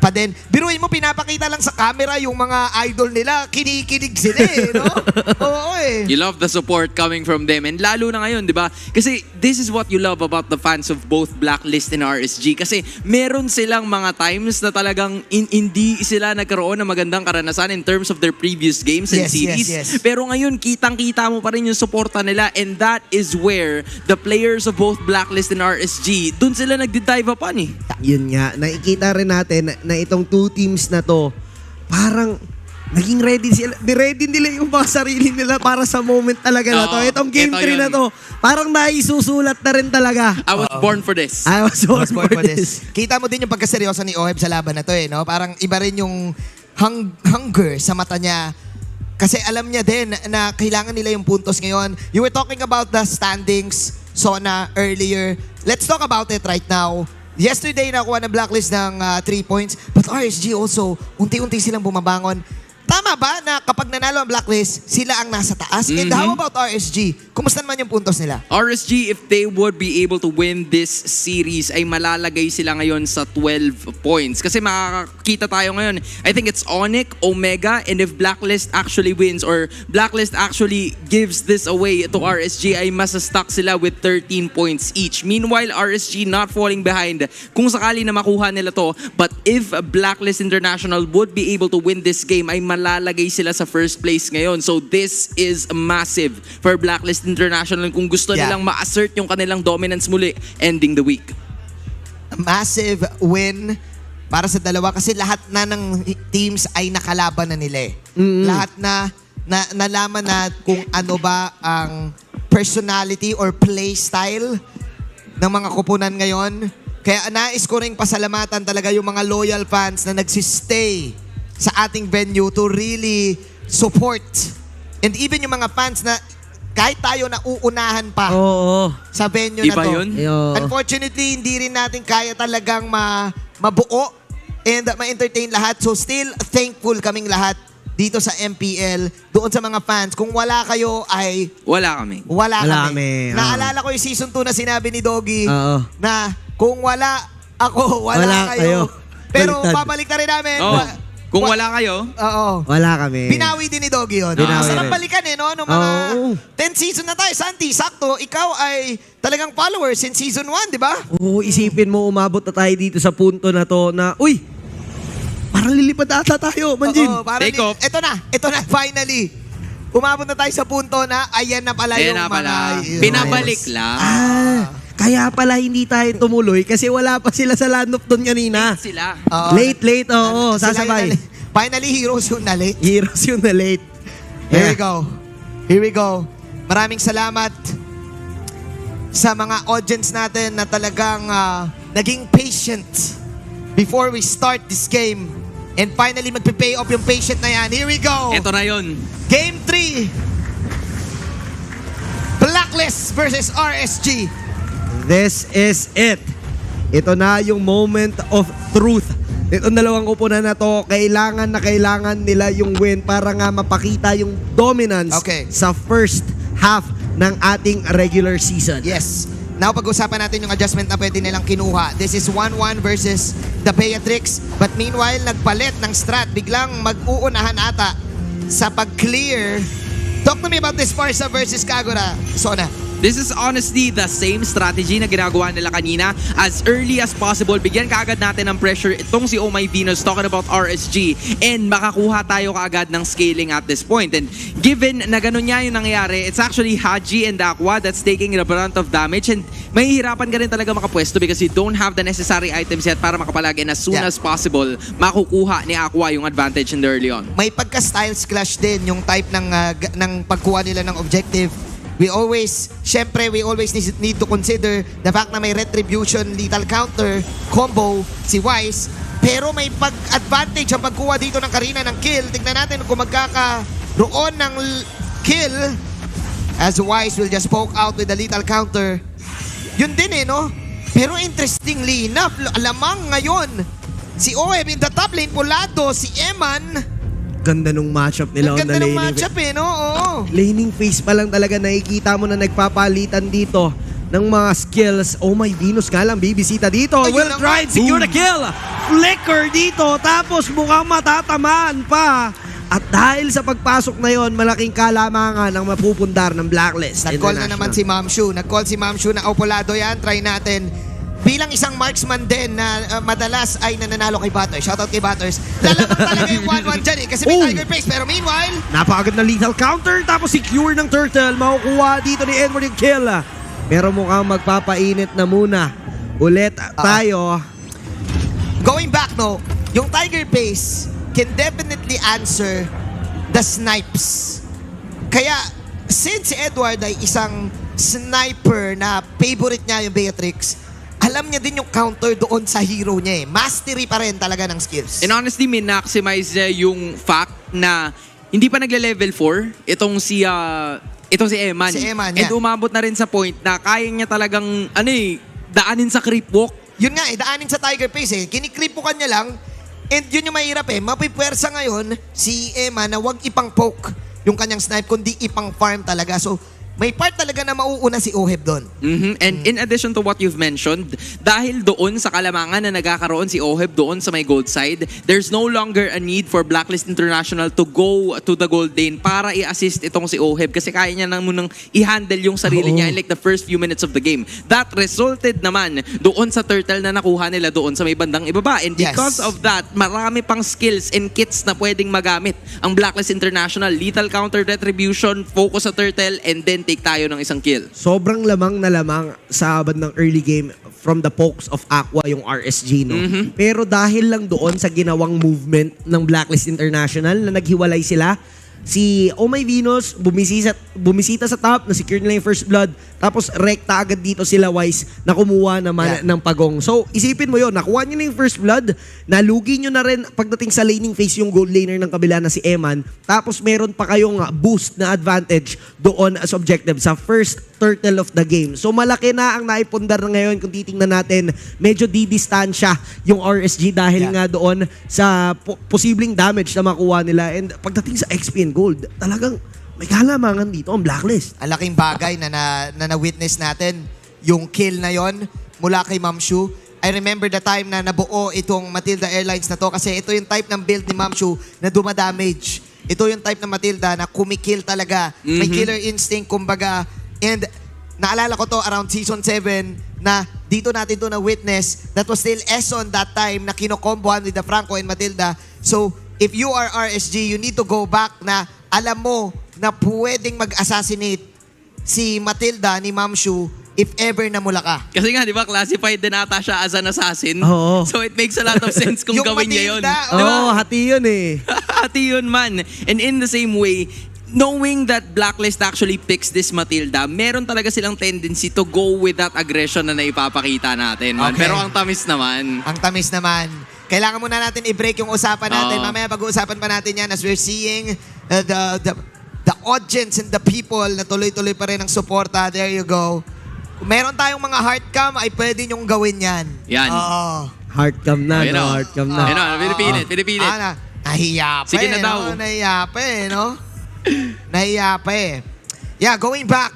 pa din. Biruin mo, pinapakita lang sa camera yung mga idol nila. Kinikilig sila eh, no? Oo eh. You love the support coming from them. And lalo na ngayon, di ba? Kasi this is what you love about the fans of both Blacklist and RSG. Kasi meron silang mga times na talagang hindi sila nagkaroon ng magandang karanasan in terms of their previous games and Yes, series. yes, yes. Pero ngayon, kitang-kita mo pa rin yung suporta nila. And that is where the players of both Blacklist and RSG, dun sila nagdi-dive upan eh. Yun nga, nakikita rin natin na itong two teams na to, parang naging ready sila. Ready nila yung mga sarili nila para sa moment talaga na to. Oo, Itong game ito 3 na yun. to, parang naisusulat na rin talaga. I was born for this. I was born for Born for this. Kita mo din yung pagkaseryoso ni Oheb sa laban na to eh, no? Parang iba rin yung hunger sa mata niya. Kasi alam niya din na kailangan nila yung puntos ngayon. You were talking about the standings, Sona, earlier. Let's talk about it right now. Yesterday, nakuha na Blacklist ng 3 points. But RSG also, unti-unti silang bumabangon. Tama ba na kapag nanalo ang Blacklist, sila ang nasa taas? And how about RSG? Kumusta naman yung puntos nila? RSG, if they would be able to win this series, ay malalagay sila ngayon sa 12 points. Kasi makakita tayo ngayon, I think it's Onyx, Omega, and if Blacklist actually wins or Blacklist actually gives this away to RSG, ay masastuck sila with 13 points each. Meanwhile, RSG not falling behind kung sakali na makuha nila to. But if Blacklist International would be able to win this game, ay malalagay sila sa first place ngayon. So this is massive for Blacklist International kung gusto Yeah. nilang ma-assert yung kanilang dominance muli ending the week. Massive win para sa dalawa kasi lahat na ng teams ay nakalaban na nila eh. Lahat na nalaman na kung ano ba ang personality or play style ng mga koponan ngayon. Kaya nais ko ring pasalamatan talaga yung mga loyal fans na nagsistay sa ating venue to really support. And even yung mga fans na kahit tayo na uunahan pa Oo. sa venue Iba na to. yun? Yo. Unfortunately, hindi rin natin kaya talagang mabuo and ma-entertain lahat. So still thankful kaming lahat dito sa MPL, doon sa mga fans. Kung wala kayo ay Wala kami. wala Wala kami. kami, oo. Naalala ko yung season 2 na sinabi ni Doggy Oo. na kung wala ako, wala, Wala kayo. kayo. Pero Baliktad. babalik na rin namin. Oh, kung wala kayo, Oo. Wala kami. Binawi din ni Doggy yun. Binawi Masarap rin. balikan eh, no? Nung mga Oo. 10 season na tayo. Santi, sakto, ikaw ay talagang follower since season 1, di ba? Oo, isipin mo, umabot na tayo dito sa punto na to na, uy, parang lilipad ata tayo, Manjin. Oo, parang Take off. Ito na, finally. Umabot na tayo sa punto na ayan na pala ayan yung na pala. mga... Pinabalik lang. Kaya pala hindi tayo tumuloy kasi wala pa sila sa land of Don kanina. Sila. Oo. Late, oo, Sila sasabay. yung finally, heroes yung na late. Heroes yung na late. Here we go. Maraming salamat sa mga audience natin na talagang naging patient before we start this game. And finally, magpe-pay off yung patient na yan. Here we go. Ito na yun. Game 3. Blacklist versus RSG. This is it. Ito na yung moment of truth. Itong dalawang kupunan na to, kailangan nila yung win para nga mapakita yung dominance Okay. sa first half ng ating regular season. Yes. Now, pag-usapan natin yung adjustment na pwede nilang kinuha. This is 1-1 versus the Beatrix. But meanwhile, nagpalit ng strat. Biglang mag-uunahan ata sa pag-clear. Talk to me about this Farsa versus Kagura, Sona. This is honestly the same strategy na ginagawa nila kanina. As early as possible, bigyan kaagad natin ng pressure itong si Oh My Venus, talking about RSG, and makakuha tayo kaagad ng scaling at this point. And given na ganun nga yung nangyayari, it's actually Haji and Aqua that's taking the brunt of damage, and mahihirapan ka rin talaga makapwesto because you don't have the necessary items yet para makapalag, and as soon Yeah. as possible, makukuha ni Aqua yung advantage in the early on. May pagka-styles clash din yung type ng pagkuha nila ng objective. We always need to consider the fact na may retribution, lethal counter, combo, si Wise. Pero may pag-advantage ang pagkuha dito ng Karina ng kill. Tignan natin kung magkakaroon ng kill as Wise will just poke out with the lethal counter. Yun din no? Pero interestingly enough, alamang ngayon, si Oeb in the top lane, pulado, si Eman, Ganda nung matchup nila Ang on the ganda ng laning matchup no? Oo. Laning phase pa lang talaga nakikita mo na nagpapalitan dito ng mga skills. Oh my Venus nga lang, bibisita dito. Ayun Will na try and nga. secure the kill. Flicker dito, tapos mukhang matatamaan pa. At dahil sa pagpasok na yon, malaking kalamangan ang mapupundar ng Blacklist. Nag-call na naman si Ma'am Shu. Nag-call si Ma'am Shu na opolado yan. Try natin. Bilang isang marksman din na madalas ay nananalo kay Butters. Shoutout kay Butters. Lalamang talaga yung 1-1 dyan kasi may Oh. Tiger Face. Pero meanwhile, Napakagad na lethal counter, tapos secure ng Turtle. Makukuha dito ni Edward yung kill. Pero mukhang magpapainit na muna. Ulit tayo. going back no, yung Tiger Face can definitely answer the snipes. Kaya, since si Edward ay isang sniper na favorite niya yung Beatrix, alam niya din yung counter doon sa hero niya eh. Mastery pa rin talaga ng skills. And honestly, min-maximize niya yung fact na hindi pa nagle-level 4 itong si Eman. Si Eman, And yeah. umabot na rin sa point na kaya niya talagang daanin sa creep walk. Yun nga eh, daanin sa Tiger Face eh. Kinikripukan niya lang. And yun yung mahirap eh. Mapipwersa ngayon si Emma na wag ipang poke yung kanyang snipe, kundi ipang farm talaga. So, may part talaga na mauuna si Oheb doon. And in addition to what you've mentioned, dahil doon sa kalamangan na nagkakaroon si Oheb doon sa may gold side, there's no longer a need for Blacklist International to go to the gold lane para i-assist itong si Oheb kasi kaya niya nang munang i-handle yung sarili niya in like the first few minutes of the game. That resulted naman doon sa turtle na nakuha nila doon sa may bandang ibaba. And because Yes. of that, marami pang skills and kits na pwedeng magamit ang Blacklist International. Lethal counter, retribution, focus sa turtle, and then take tayo ng isang kill. Sobrang lamang na lamang sa bandang early game from the pokes of Aqua yung RSG, no? Pero dahil lang doon sa ginawang movement ng Blacklist International na naghiwalay sila, si Oh My Venus bumisita sa top, na-secure nila yung first blood, tapos rekta agad dito sila Wise na kumuha naman ng pagong. So, isipin mo yon, nakuha nyo na yung first blood, nalugi nyo na rin pagdating sa laning phase yung gold laner ng kabila na si Eman, tapos meron pa kayong boost na advantage doon as objective sa first turtle of the game. So, malaki na ang naipundar na ngayon kung titingnan natin, medyo didistansya yung RSG dahil nga doon sa posibleng damage na makuha nila. And pagdating sa XP and gold, talagang may kalamangan dito ang Blacklist. Ang laking bagay na na-witness natin yung kill na yon mula kay Ma'am Shu. I remember the time na nabuo itong Matilda Airlines na to kasi ito yung type ng build ni Ma'am Shu na dumadamage. Ito yung type ng Matilda na kumikill talaga. May killer instinct, kumbaga. And naalala ko to around season 7 na dito natin to na-witness. That was still Eson that time na kinokombohan with the Franco and Matilda. So, if you are RSG, you need to go back na alam mo na pwedeng mag-assassinate si Matilda ni Ma'am Shu if ever namula ka. Kasi nga, di ba, classified din ata siya as an assassin. Oo. So it makes a lot of sense kung Yung gawin niya yun. Matilda, Di ba? Hati yun eh. Hati yun man. And in the same way, knowing that Blacklist actually picks this Matilda, meron talaga silang tendency to go with that aggression na naipapakita natin. Man. Okay. Pero ang tamis naman. Ang tamis naman. Kailangan muna natin i-break yung usapan natin. Oo. Mamaya pag-uusapan pa natin yan as we're seeing the audience and the people na tuloy-tuloy pa rin ang suporta. There you go. Kung meron tayong mga heart cam, ay pwede nyong gawin yan. Yan. Oo. Heart cam na, Ayun no? o. Heart cam na. Ayun o, pinipilit, pinipilit. Nahiya pa Sige na eh, daw. no? Nahiya pa eh, no? Nahiya pa eh. Yeah, going back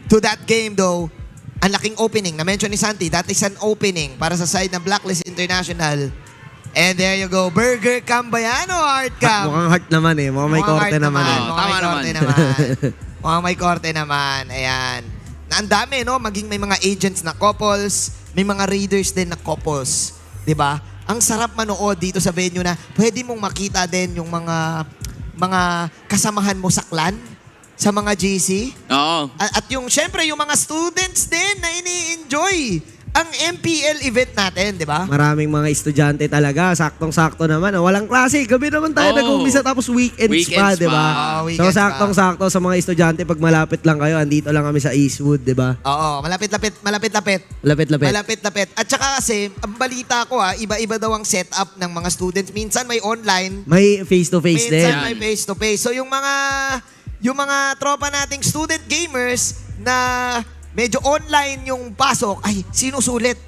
to that game though, ang laking opening. Na-mention ni Santi, that is an opening para sa side ng Blacklist International. And there you go. Burger cam ba yan o heart cam? Mukhang heart naman eh. Mukhang may Mukhang korte heart naman eh. Oo, Mukhang tama may korte naman. naman. Mukhang may korte naman. Ayan. Na ang dami, no? Maging may mga agents na couples, may mga raiders din na couples. 'Di ba? Ang sarap manood dito sa venue na pwede mong makita din yung mga kasamahan mo sa clan, sa mga GC. Oo. At yung, syempre, yung mga students din na ini-enjoy ang MPL event natin, di ba? Maraming mga estudyante talaga. Saktong-sakto naman. Walang klase. Gabi naman tayo Oo. nag-umpisa tapos weekends pa, Weekends di ba? pa. Oo, So, weekends pa. saktong-sakto sa mga estudyante. Pag malapit lang kayo, andito lang kami sa Eastwood, di ba? Oo, malapit-lapit. Lapit-lapit. Malapit-lapit. At saka kasi, ang balita ko iba-iba daw ang setup ng mga students. Minsan may online, May face-to-face din. minsan may face-to-face. So yung mga tropa nating student gamers na medyo online yung pasok, ay, sinusulit.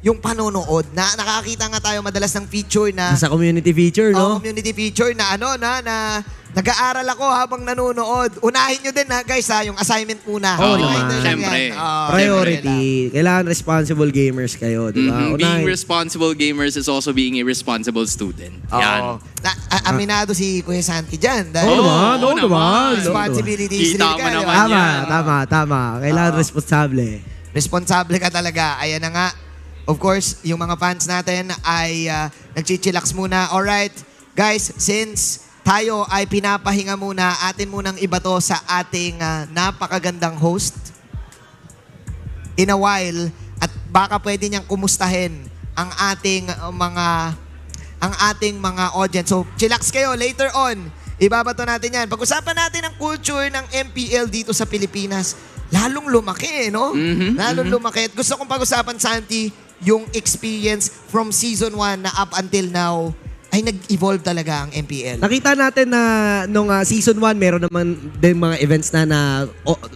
yung panonood. Na nakakita nga tayo madalas ng feature na Sa community feature, no? community feature na na nag-aaral ako habang nanonood. Unahin nyo din guys yung assignment muna. Oo Reminder naman. lang Siyempre. yan. Oo, Priority. Kailangan responsible gamers kayo, di ba? Being Unahin. responsible gamers is also being a responsible student. Oo. Yan. Aminado si Kuya Santi dyan. Oo naman, oo naman. Responsibilities Kita rin mo ka, di naman ba? yan. Tama. Kailangan Oo. responsable. Responsable ka talaga. Ayan na nga. Of course, yung mga fans natin ay nagchichillax muna. Alright, guys, since tayo ay pinapahinga muna, atin munang ibato sa ating napakagandang host in a while at baka pwede niyang kumustahin ang ating mga audience. So, chillax kayo later on. Ibabato natin yan. Pag-usapan natin ang culture ng MPL dito sa Pilipinas. Lalong lumaki, no? Lalong lumaki. At gusto kong pag-usapan, Santi, yung experience from season 1 na up until now ay nag-evolve talaga ang MPL. Nakita natin na nung season 1, meron naman din mga events na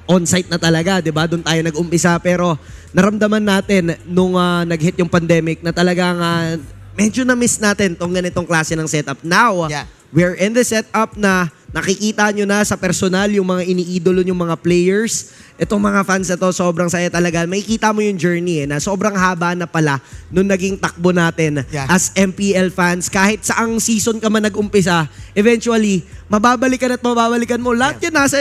on-site na talaga, di ba? Doon tayo nag-umpisa. Pero naramdaman natin nung nag-hit yung pandemic na talagang medyo na-miss natin tong ganitong klase ng setup. Now, Yeah. we're in the setup na nakikita nyo na sa personal yung mga iniidolo yung mga players. Itong mga fans na to, sobrang saya talaga. Makikita mo yung journey na sobrang haba na pala nung naging takbo natin Yeah. as MPL fans. Kahit saang season ka man nag-umpisa, eventually, mababalikan at mababalikan mo. Lahat yan nasa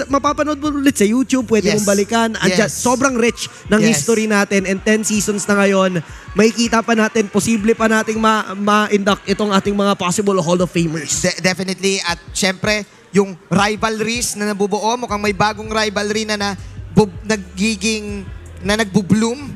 mapapanood mo ulit sa YouTube, pwede Yes. mong balikan. Andyan, Yes. sobrang rich ng Yes. history natin and 10 seasons na ngayon, makikita pa natin, posible pa nating ma-induct itong ating mga possible Hall of Famers. Definitely. At syempre, yung rivalries na nabubuo, mukhang may bagong rivalry na nagbo-bloom.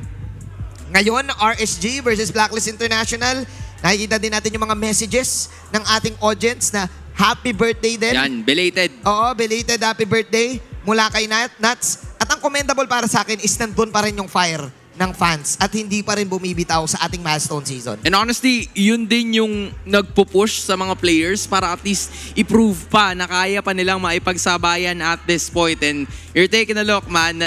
Ngayon, RSG versus Blacklist International. Nakikita din natin yung mga messages ng ating audience na happy birthday din. Yan, belated. Oo, belated happy birthday mula kay Nuts. At ang commendable para sa akin is nandun pa rin yung fire ng fans at hindi pa rin bumibitaw sa ating milestone season. And honestly, yun din yung nagpo-push sa mga players para at least i-prove pa na kaya pa nilang maipagsabayan at this point. And you're taking a look, man.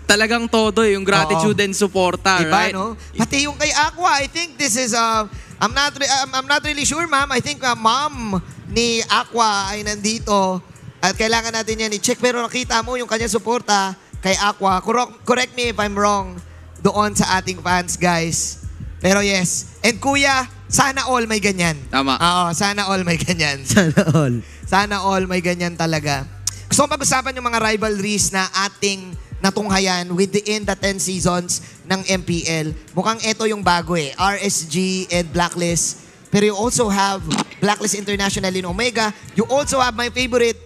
Talagang todo yung gratitude and suporta, Diba, right? no? Pati yung kay Aqua, I think this is, I'm not really sure, ma'am. I think mom ni Aqua ay nandito at kailangan natin yan i-check. Pero nakita mo yung kanyang suporta kay Aqua. Correct me if I'm wrong doon sa ating fans, guys. Pero yes. And kuya, sana all may ganyan. Tama. Oo, sana all may ganyan. Sana all. Sana all may ganyan talaga. Gusto kong pag-usapan yung mga rivalries na ating natunghayan within the 10 seasons ng MPL. Mukhang ito yung bago RSG and Blacklist. Pero you also have Blacklist International in Omega. You also have my favorite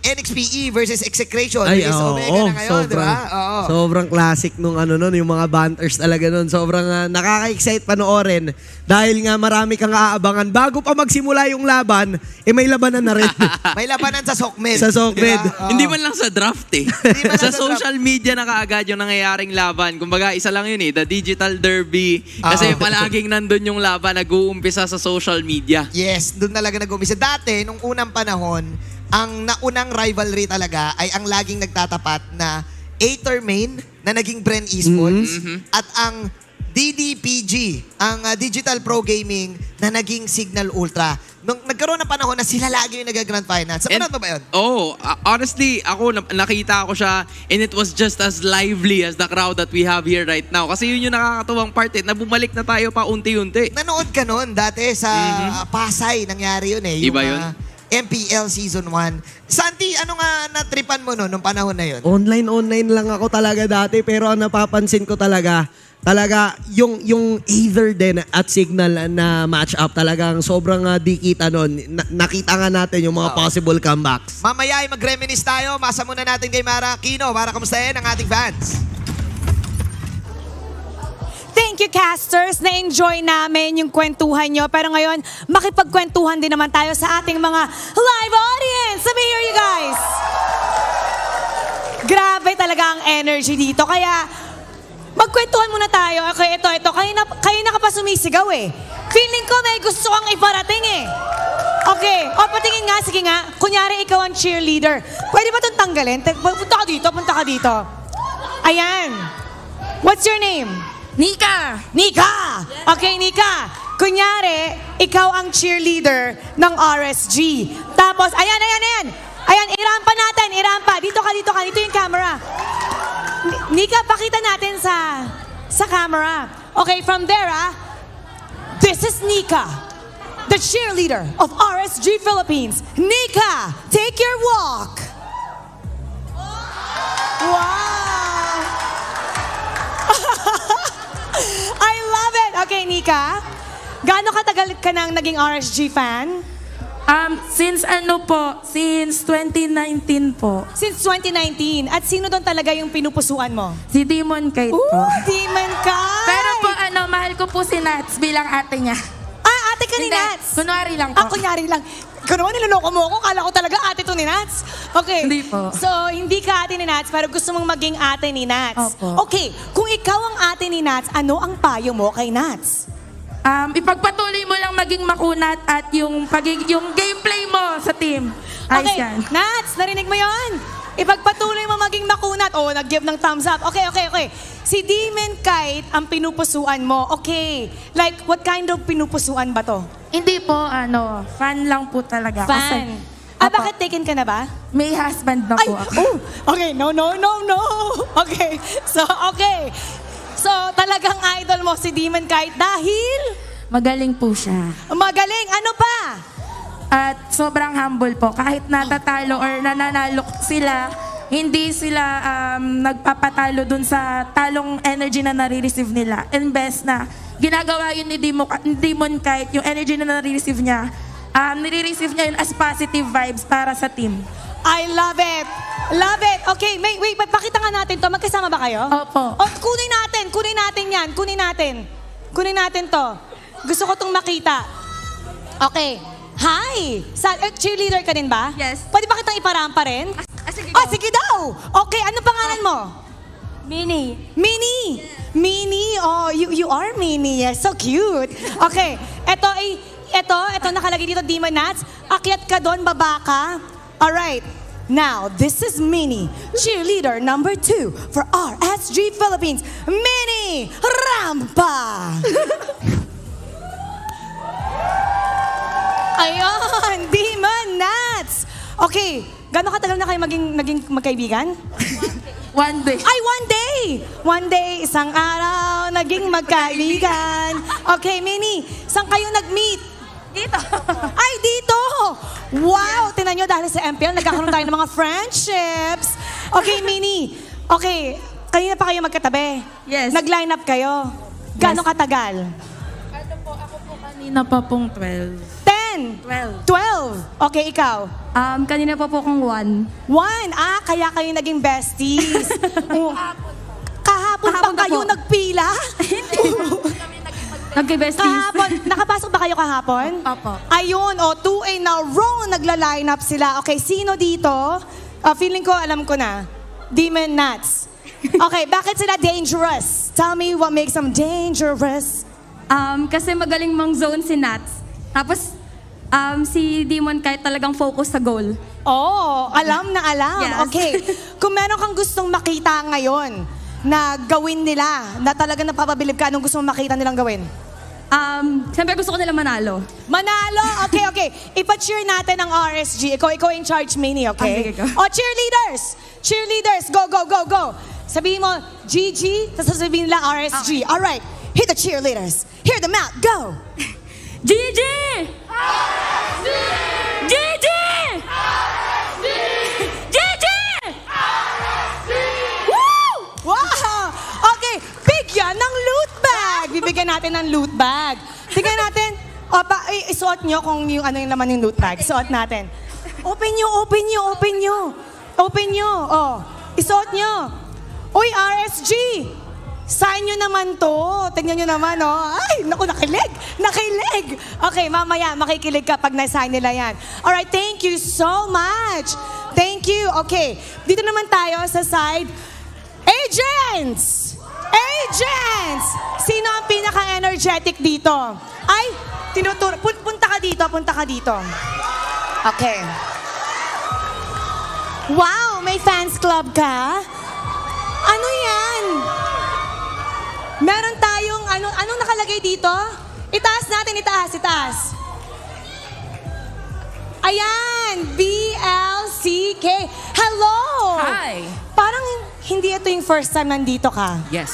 NXPE versus Execration. Ay, Is Omega na ngayon, di ba? Oo. Sobrang classic nung yung mga banters talaga nun. Sobrang nakaka-excite panoorin dahil nga marami kang aabangan. Bago pa magsimula yung laban, may labanan na rin. May labanan sa Sokmed. Sa Sokmed. Di ba? Oo. Hindi man lang sa draft eh. man lang Sa sa social media na kaagad yung nangyayaring laban. Kumbaga, isa lang yun the digital derby. Kasi palaging nandun yung laban, nag-uumpisa sa social media. Yes, doon talaga nag-umpisa. Dati, nung unang panahon, ang naunang rivalry talaga ay ang laging nagtatapat na Aether Main na naging Bren Esports at ang DDPG, ang Digital Pro Gaming na naging Signal Ultra. Nung nagkaroon ng panahon na sila lagi yung nag-grand final. Sa panahon ba yun? Oh, honestly, ako nakita ko siya and it was just as lively as the crowd that we have here right now. Kasi yun yung nakakatuwang part na bumalik na tayo pa unti-unti. Nanood ka nun dati sa Pasay, nangyari yun eh. Iba yun? MPL Season 1. Santi, ano nga natripan mo nung panahon na yun? Online lang ako talaga dati, pero ang napapansin ko talaga yung Aether din at Signal na match up talagang sobrang dikita nun. Nakita nga natin yung mga possible comebacks. Mamaya ay mag-reminisce tayo. Masa muna natin kay Mara Aquino para kamustahin ang ating fans. Thank you, casters. Na-enjoy namin yung kwentuhan nyo. Pero ngayon, makipagkwentuhan din naman tayo sa ating mga live audience. Let me hear you guys. Grabe talaga ang energy dito. Kaya, magkwentuhan muna tayo. Okay, ito. Kayo na ka pa sumisigaw eh. Feeling ko may gusto kang iparating eh. Okay. O, patingin nga. Sige nga. Kunyari, ikaw ang cheerleader. Pwede ba itong tanggalin? Punta ka dito. Ayan. What's your name? Nika! Nika! Okay, Nika. Kunyari, ikaw ang cheerleader ng RSG. Tapos, ayan. Ayan, irampa natin, irampa. Dito ka. Dito yung camera. Nika, pakita natin sa camera. Okay, from there, this is Nika, the cheerleader of RSG Philippines. Nika, take your walk. Wow! I love it. Okay, Nika. Gaano katagal ka nang naging RSG fan? Since 2019 po. Since 2019. At sino doon talaga yung pinupusuan mo? Si Demon Kite po. Demon Kai! Pero po, mahal ko po si Nats bilang ate niya. Ate ka ni Hindi, Nats? kunwari lang po. Kunyari lang. Ikaw naman, niloloko mo ako. Kala ko talaga ate to ni Nats. Okay. Hindi po. So, hindi ka ate ni Nats, pero gusto mong maging ate ni Nats. Opo. Okay. Kung ikaw ang ate ni Nats, ano ang payo mo kay Nats? Ipagpatuloy mo lang maging makunat at yung gameplay mo sa team. Ayos Okay. yan. Nats, narinig mo yon? Ipagpatuloy mo maging makunat. Oh, nag-give ng thumbs up. Okay. Si Demon Kite ang pinupusuan mo. Okay. Like, what kind of pinupusuan ba to? Hindi po, fan lang po talaga. Fan. Opo. Bakit taken ka na ba? May husband na po ako. Okay, no. Okay, so talagang idol mo si Demon Kite dahil Magaling po siya. magaling. Ano pa? At sobrang humble po. Kahit natatalo or nananalo sila, hindi sila nagpapatalo dun sa talong energy na nare-receive nila. Imbes na ginagawa yun ni Demon Kite, yung energy na nare-receive niya, nire-receive niya yun as positive vibes para sa team. I love it. Love it. Okay, wait, pakita nga natin to. Magkasama ba kayo? Opo. O, kunin natin yan. Kunin natin to. Gusto ko tong makita. Okay. Hi! Cheerleader ka din ba? Yes. Pwede ba kitang iparampa rin? Sige Sige daw! Okay, ano pangalan mo? Mini. Minnie! Minnie, oh, you are Minnie. Yes, so cute. Okay, ito nakalagay dito, Demon Nats. Akyat ka doon, baba ka. Alright, now, this is Minnie, cheerleader number 2 for RSG Philippines. Minnie Rampa! Ayun, Demon Nats! Okay, gano'ng katagal na kayo naging magkaibigan? One day. Ay, one day! One day, isang araw, naging magkaibigan. Okay, Minnie, saan kayo nag-meet? Dito. Ay, dito! Wow! Tinan nyo, dahil sa MPL, nagkakaroon tayo ng mga friendships. Okay, Minnie. Okay, kanina pa kayo magkatabi. Yes. Nag-line up kayo. Gano'ng katagal? Ako po kanina pa pong 12. 10? 12. Okay, ikaw? Kanina pa po akong 1. 1. Kaya kayo naging besties. Oh. Kahapon Kahapon ba pa kayo po. nagpila? Nagka-besties. Kahapon. Nakapasok ba kayo kahapon? Opo. Ayun, 2 in a row nagla-line up sila. Okay, sino dito? Feeling ko, alam ko na. Demon Nats. Okay, bakit sila dangerous? Tell me what makes them dangerous. Kasi magaling mang zone si Nats. Tapos, si Demon Kite talagang focus sa goal. Oh, alam na alam. Yes. Okay. Kung meron kang gustong makita ngayon na gawin nila, na talaga napapabilib ka, anong gusto mong makita nilang gawin? Siyempre gusto ko nila manalo. Manalo! Okay. Ipa-cheer natin ang RSG. Ikaw in charge, Minnie, okay? Sige, go. Cheerleaders! Cheerleaders! Go! Sabihin mo, GG, tapos sasabihin nila RSG. Alright, hit the cheerleaders. Hear them out. Go! GG! GG! GG! Woo! Wow! Okay, bigyan ng loot bag. Bibigyan natin ng loot bag. Tingnan natin. Isuot nyo kung yung ano yung laman ng loot bag. Suot natin. Open nyo. Oh, isuot nyo. Uy, RSG! Sign nyo naman to. Tingnan nyo naman, oh. Ay, naku, nakilig. Okay, mamaya, makikilig ka pag na-sign nila yan. Alright, thank you so much. Thank you. Okay, dito naman tayo sa side. Agents! Sino ang pinaka-energetic dito? Ay, punta ka dito. Okay. Wow, may fans club ka? Ano yan? nakalagay dito? Itaas natin, itaas. Ayan, BLCK. Hello! Hi. Parang hindi ito yung first time nandito ka. Yes.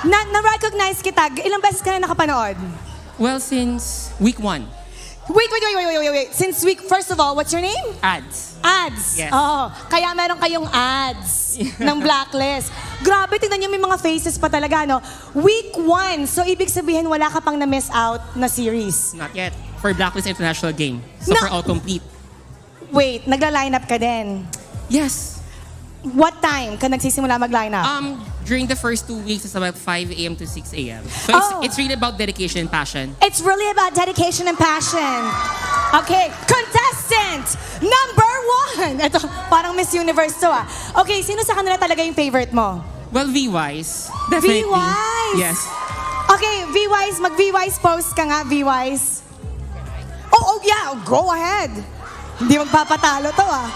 Na-recognize kita. Ilang beses ka na nakapanood? Well, since week 1, Wait. Since week, first of all, what's your name? ads. Ads. Yes. Oo. Kaya meron kayong ads ng Blacklist. Grabe, tingnan niyo may mga faces pa talaga, no? Week 1. So, ibig sabihin, wala ka pang na-miss out na series. Not yet. For Blacklist International game. So Na- for all complete. Wait, nagla-line up ka din. Yes. What time ka nagsisimula mag-line up? During the first 2 weeks, it's about 5 a.m. to 6 a.m. So Oh. it's really about dedication and passion. It's really about dedication and passion. Okay, contestant number 1. Ito, parang Miss Universe to ah. Okay, sino sa kanila talaga yung favorite mo? Well, V-Wise. Definitely. V-Wise? Yes. Okay, V-Wise, mag-V-Wise post ka nga, V-Wise. Oh, yeah, go ahead. Hindi magpapatalo to ah.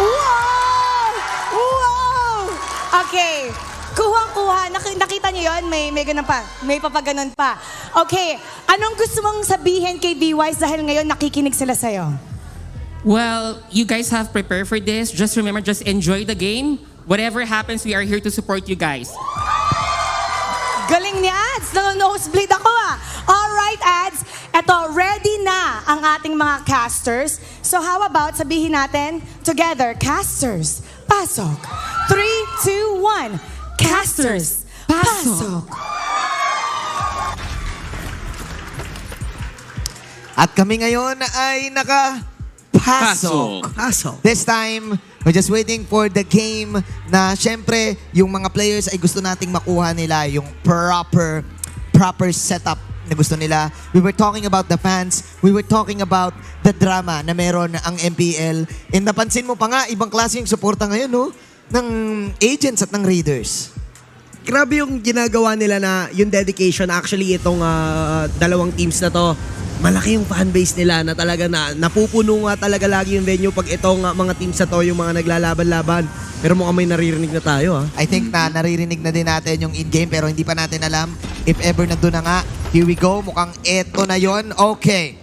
Wow! Okay, kuha. Nakita niyo yon? May ganun pa. May papaganon pa. Okay, anong gusto mong sabihin kay V-Wise dahil ngayon nakikinig sila sa'yo? Well, you guys have prepared for this. Just remember, just enjoy the game. Whatever happens, we are here to support you guys. Galing ni Ads. Nosebleed ako ah. Alright, Ads. Eto, ready na ang ating mga casters. So how about sabihin natin together, casters, pasok. 3, 2, 1. Casters, pasok. At kami ngayon ay nakapasok. Pasok. This time, we're just waiting for the game na syempre, yung mga players ay gusto nating makuha nila yung proper setup na gusto nila. We were talking about the fans. We were talking about the drama na meron ang MPL. And napansin mo pa nga, ibang klase yung suporta ngayon, no? Ng agents at ng raiders. Grabe yung ginagawa nila na yung dedication. Actually, itong dalawang teams na to, malaki yung fanbase nila na talaga napupuno nga talaga lagi yung venue pag itong mga teams na to, yung mga naglalaban-laban. Pero mukhang may naririnig na tayo, ha? I think na naririnig na din natin yung in-game pero hindi pa natin alam if ever nandun na nga. Here we go. Mukhang eto na yon. Okay.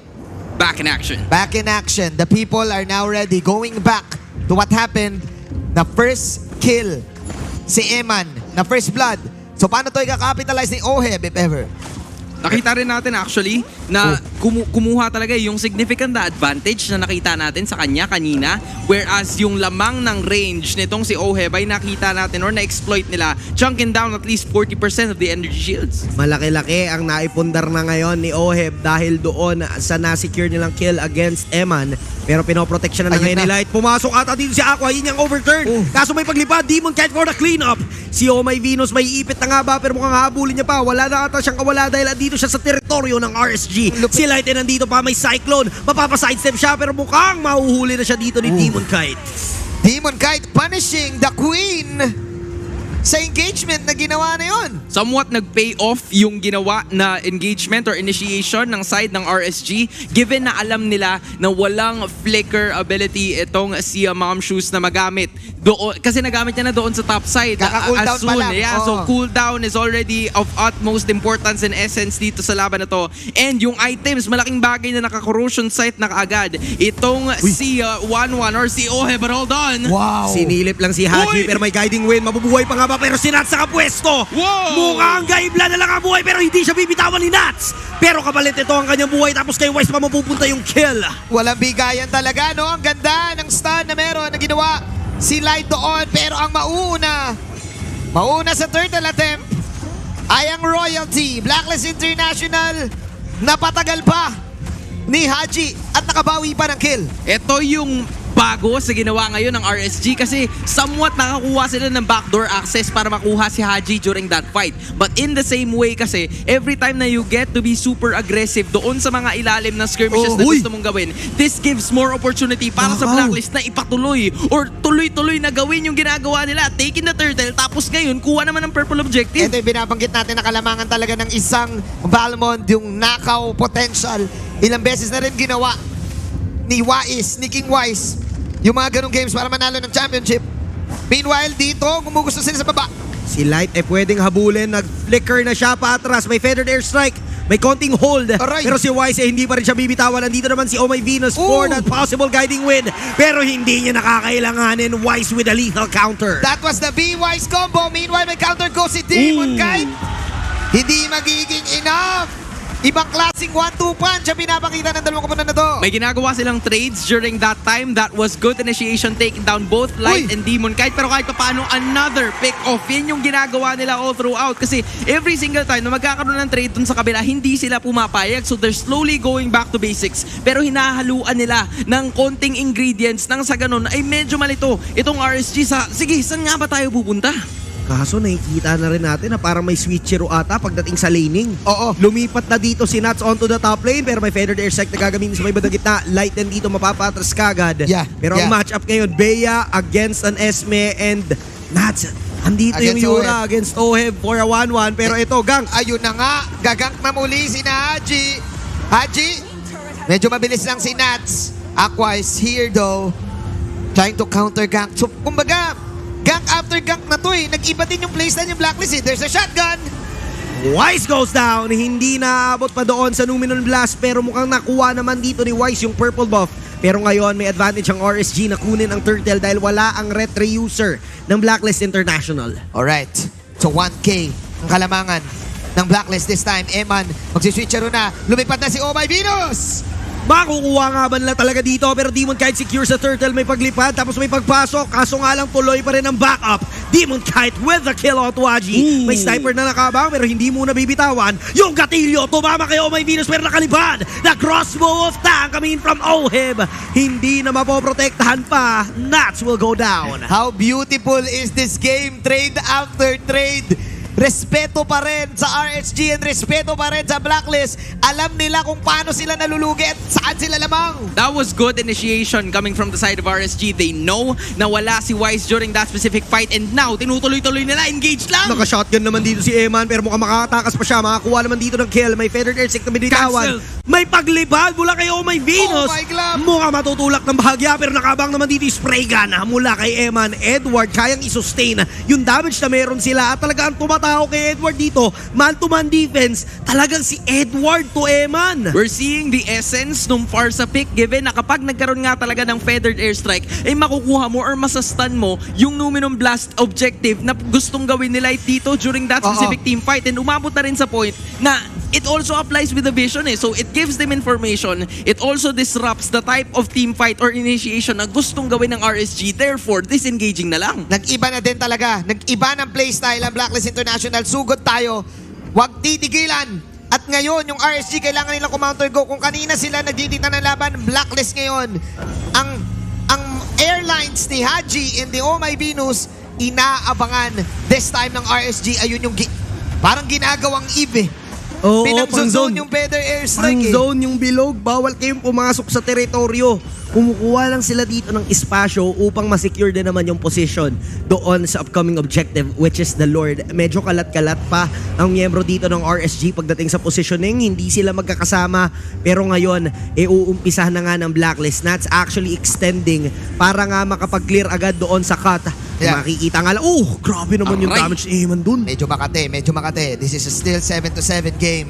Back in action. Back in action. The people are now ready. Going back to what happened. The first kill. Si Eman. Na first blood. So paano to i-capitalize ni Oheb if ever? Nakita rin natin actually na kumuha talaga yung significant na advantage na nakita natin sa kanya kanina, whereas yung lamang ng range nitong si Oheb ay nakita natin or na-exploit nila, chunking down at least 40% of the energy shields. Malaki-laki ang naipundar na ngayon ni Oheb dahil doon sa na-secure nilang kill against Eman. Pero pinoprotection na Ayun ngayon na. ni Light. Pumasok ata dito si Aqua, yun yung overturn. Kaso may paglipad, Demon Kite for the cleanup. Si Omay Venus may ipit na nga ba pero mukhang habulin niya pa. Wala na ata siyang kawala dahil dito siya sa teritoryo ng RSG. Si Light ay nandito pa, may Cyclone. Mapapa-sidestep siya pero mukhang mahuhuli na siya dito ni Demon Kite. Demon Kite punishing the Queen sa engagement na ginawa na yon. Somewhat nag-pay off yung ginawa na engagement or initiation ng side ng RSG given na alam nila na walang flicker ability itong si Mom Shoes na magamit. Kasi nagamit niya na doon sa top side Kaka-cooldown as pa soon. lang. Yeah, Oo. so cooldown is already of utmost importance and essence dito sa laban na to. And yung items, malaking bagay na naka-corrosion site na kaagad. Itong si 1-1 or si Oheb, but hold on. Wow. Sinilip lang si Haji Uy! pero may guiding wind. Mabubuhay pa nga ba pero si Nats nakapwesto. Wow! Mukhang gaibla na lang ang buhay pero hindi siya bibitawan ni Nats. Pero kapalit ito ang kanyang buhay tapos kay Wise pa mapupunta yung kill. Walang bigayan talaga, no? Ang ganda ng stun na meron na ginawa si Light doon. Pero ang mauna sa turtle attempt ay ang Royalty. Blacklist International, napatagal pa ni Haji at nakabawi pa ng kill. Ito yung bago sa ginawa ngayon ng RSG kasi somewhat nakakuha sila ng backdoor access para makuha si Haji during that fight. But in the same way kasi, every time na you get to be super aggressive doon sa mga ilalim na skirmishes na gusto mong gawin, this gives more opportunity para sa Blacklist na ipatuloy or tuloy-tuloy na gawin yung ginagawa nila. Taking the turtle, tapos ngayon, kuha naman ng purple objective. Ito yung binabanggit natin na kalamangan talaga ng isang Valmond, yung knockout potential. Ilang beses na rin ginawa ni King Wise yung mga ganong games para manalo ng championship. Meanwhile, dito, gumugusto sila sa baba. Si Light ay pwedeng habulin. Nag-flicker na siya paatras. May feathered airstrike. May konting hold. Aray. Pero si Wise ay hindi pa rin siya bibitawan. Nandito naman si Oh My Venus for Ooh. that possible guiding win. Pero hindi niya nakakailanganin. Wise with a lethal counter. That was the B-Wise combo. Meanwhile, may counter go si Demon Kite. Hindi magiging enough. Ibang klaseng 1-2 punch ang pinapakita ng dalawang koponan na to. May ginagawa silang trades during that time. That was good initiation, taking down both Light Uy. and Demon Kite. Pero kahit pa paano, another pick-off. Yan yung ginagawa nila all throughout. Kasi every single time na magkakaroon ng trade dun sa kabila, hindi sila pumapayag. So they're slowly going back to basics. Pero hinahaluan nila ng konting ingredients nang sa ganun ay medyo malito. Itong RSG sige, saan nga ba tayo pupunta? Kaso nakikita na rin natin na parang may switchero ata pagdating sa laning. Oo. Lumipat na dito si Nats onto the top lane pero may feathered airstrike na gagamitin sa may bandang gitna. Light din dito mapapatras kagad. Yeah, Pero yeah. ang matchup ngayon, Bea against an Esme and Nats. Andito yung Against Yura Oheb. against Oheb for a 1-1. Pero ito, Gang. Ayun na nga, gagank na muli si na Haji. Haji, medyo mabilis lang si Nats. Aqua is here though, trying to counter gank. So, kumbaga, gank after gank na to eh. Nag-iba din yung playstyle yung Blacklist eh. There's a shotgun. Wise goes down. Hindi naabot pa doon sa Numenon Blast pero mukhang nakuha naman dito ni Wise yung purple buff. Pero ngayon may advantage ang RSG na kunin ang turtle dahil wala ang retre user ng Blacklist International. Alright, so 1K ang kalamangan ng Blacklist this time. Eman, magsiswitchero na. Lumipad na si Oh My Venus. Makukuha nga ba nila talaga dito pero Demon Kite secure sa turtle, may paglipad tapos may pagpasok kaso nga lang tuloy pa rin ang backup. Demon Kite with the kill on Tuaji. May sniper na nakabang pero hindi muna bibitawan. Yung gatilyo tumama kay Oh My Venus pero nakalipad. The crossbow of Tang coming from Oheb. Hindi na mapoprotektahan pa. Nats will go down. How beautiful is this game? Trade after trade. Respeto pa rin sa RSG and respeto pa rin sa Blacklist. Alam nila kung paano sila nalulugi at saan sila lamang. That was good initiation coming from the side of RSG. They know na wala si Wise during that specific fight and now tinutuloy-tuloy nila. Engage lang! Naka-shotgun naman dito si Eman pero mukhang makakatakas pa siya. Makakuha naman dito ng kill. May feathered airstick na binitawan. Cancel. May paglibad mula kay Oh My Venus. Oh my glove. Mukhang matutulak ng bahagya pero nakabang naman dito yung spray gun mula kay Eman. Edward kayang isustain yung damage na meron sila at talagang tumatao kay Edward dito. Man-to-man defense. Talagang si Edward to Eman. We're seeing the essence nung Farsa pick given na kapag nagkaroon nga talaga ng feathered airstrike ay makukuha mo or masastan mo yung Numenon Blast objective na gustong gawin nila dito during that specific team fight and umabot na rin sa point na it also applies with the vision eh. So it gives them information. It also disrupts the type of team fight or initiation na gustong gawin ng RSG. Therefore, disengaging na lang. Nag-iba na din talaga. Nag-iba ng playstyle ang Blacklist International. Sugod tayo. Huwag titigilan. At ngayon, yung RSG kailangan nilang counter go. Kung kanina sila nagdidita ng laban, Blacklist ngayon. Ang airlines ni Haji and the Oh My Venus, inaabangan this time ng RSG. Ayun yung parang ginagawang Eve eh. Oo, Pinag-zone yung feather airstrike Pang eh. zone yung bilog, bawal kayong pumasok sa teritoryo. Kumukuha lang sila dito ng espasyo upang masecure din naman yung position doon sa upcoming objective which is the Lord. Medyo kalat-kalat pa ang miyembro dito ng RSG pagdating sa positioning. Hindi sila magkakasama pero ngayon uumpisahan na nga ng Blacklist. Nats actually extending para nga makapag-clear agad doon sa cut. Yeah. Makikita nga lang, grabe naman yung Aray. damage ni Eman dun. Medyo makate. This is a still 7-7 game.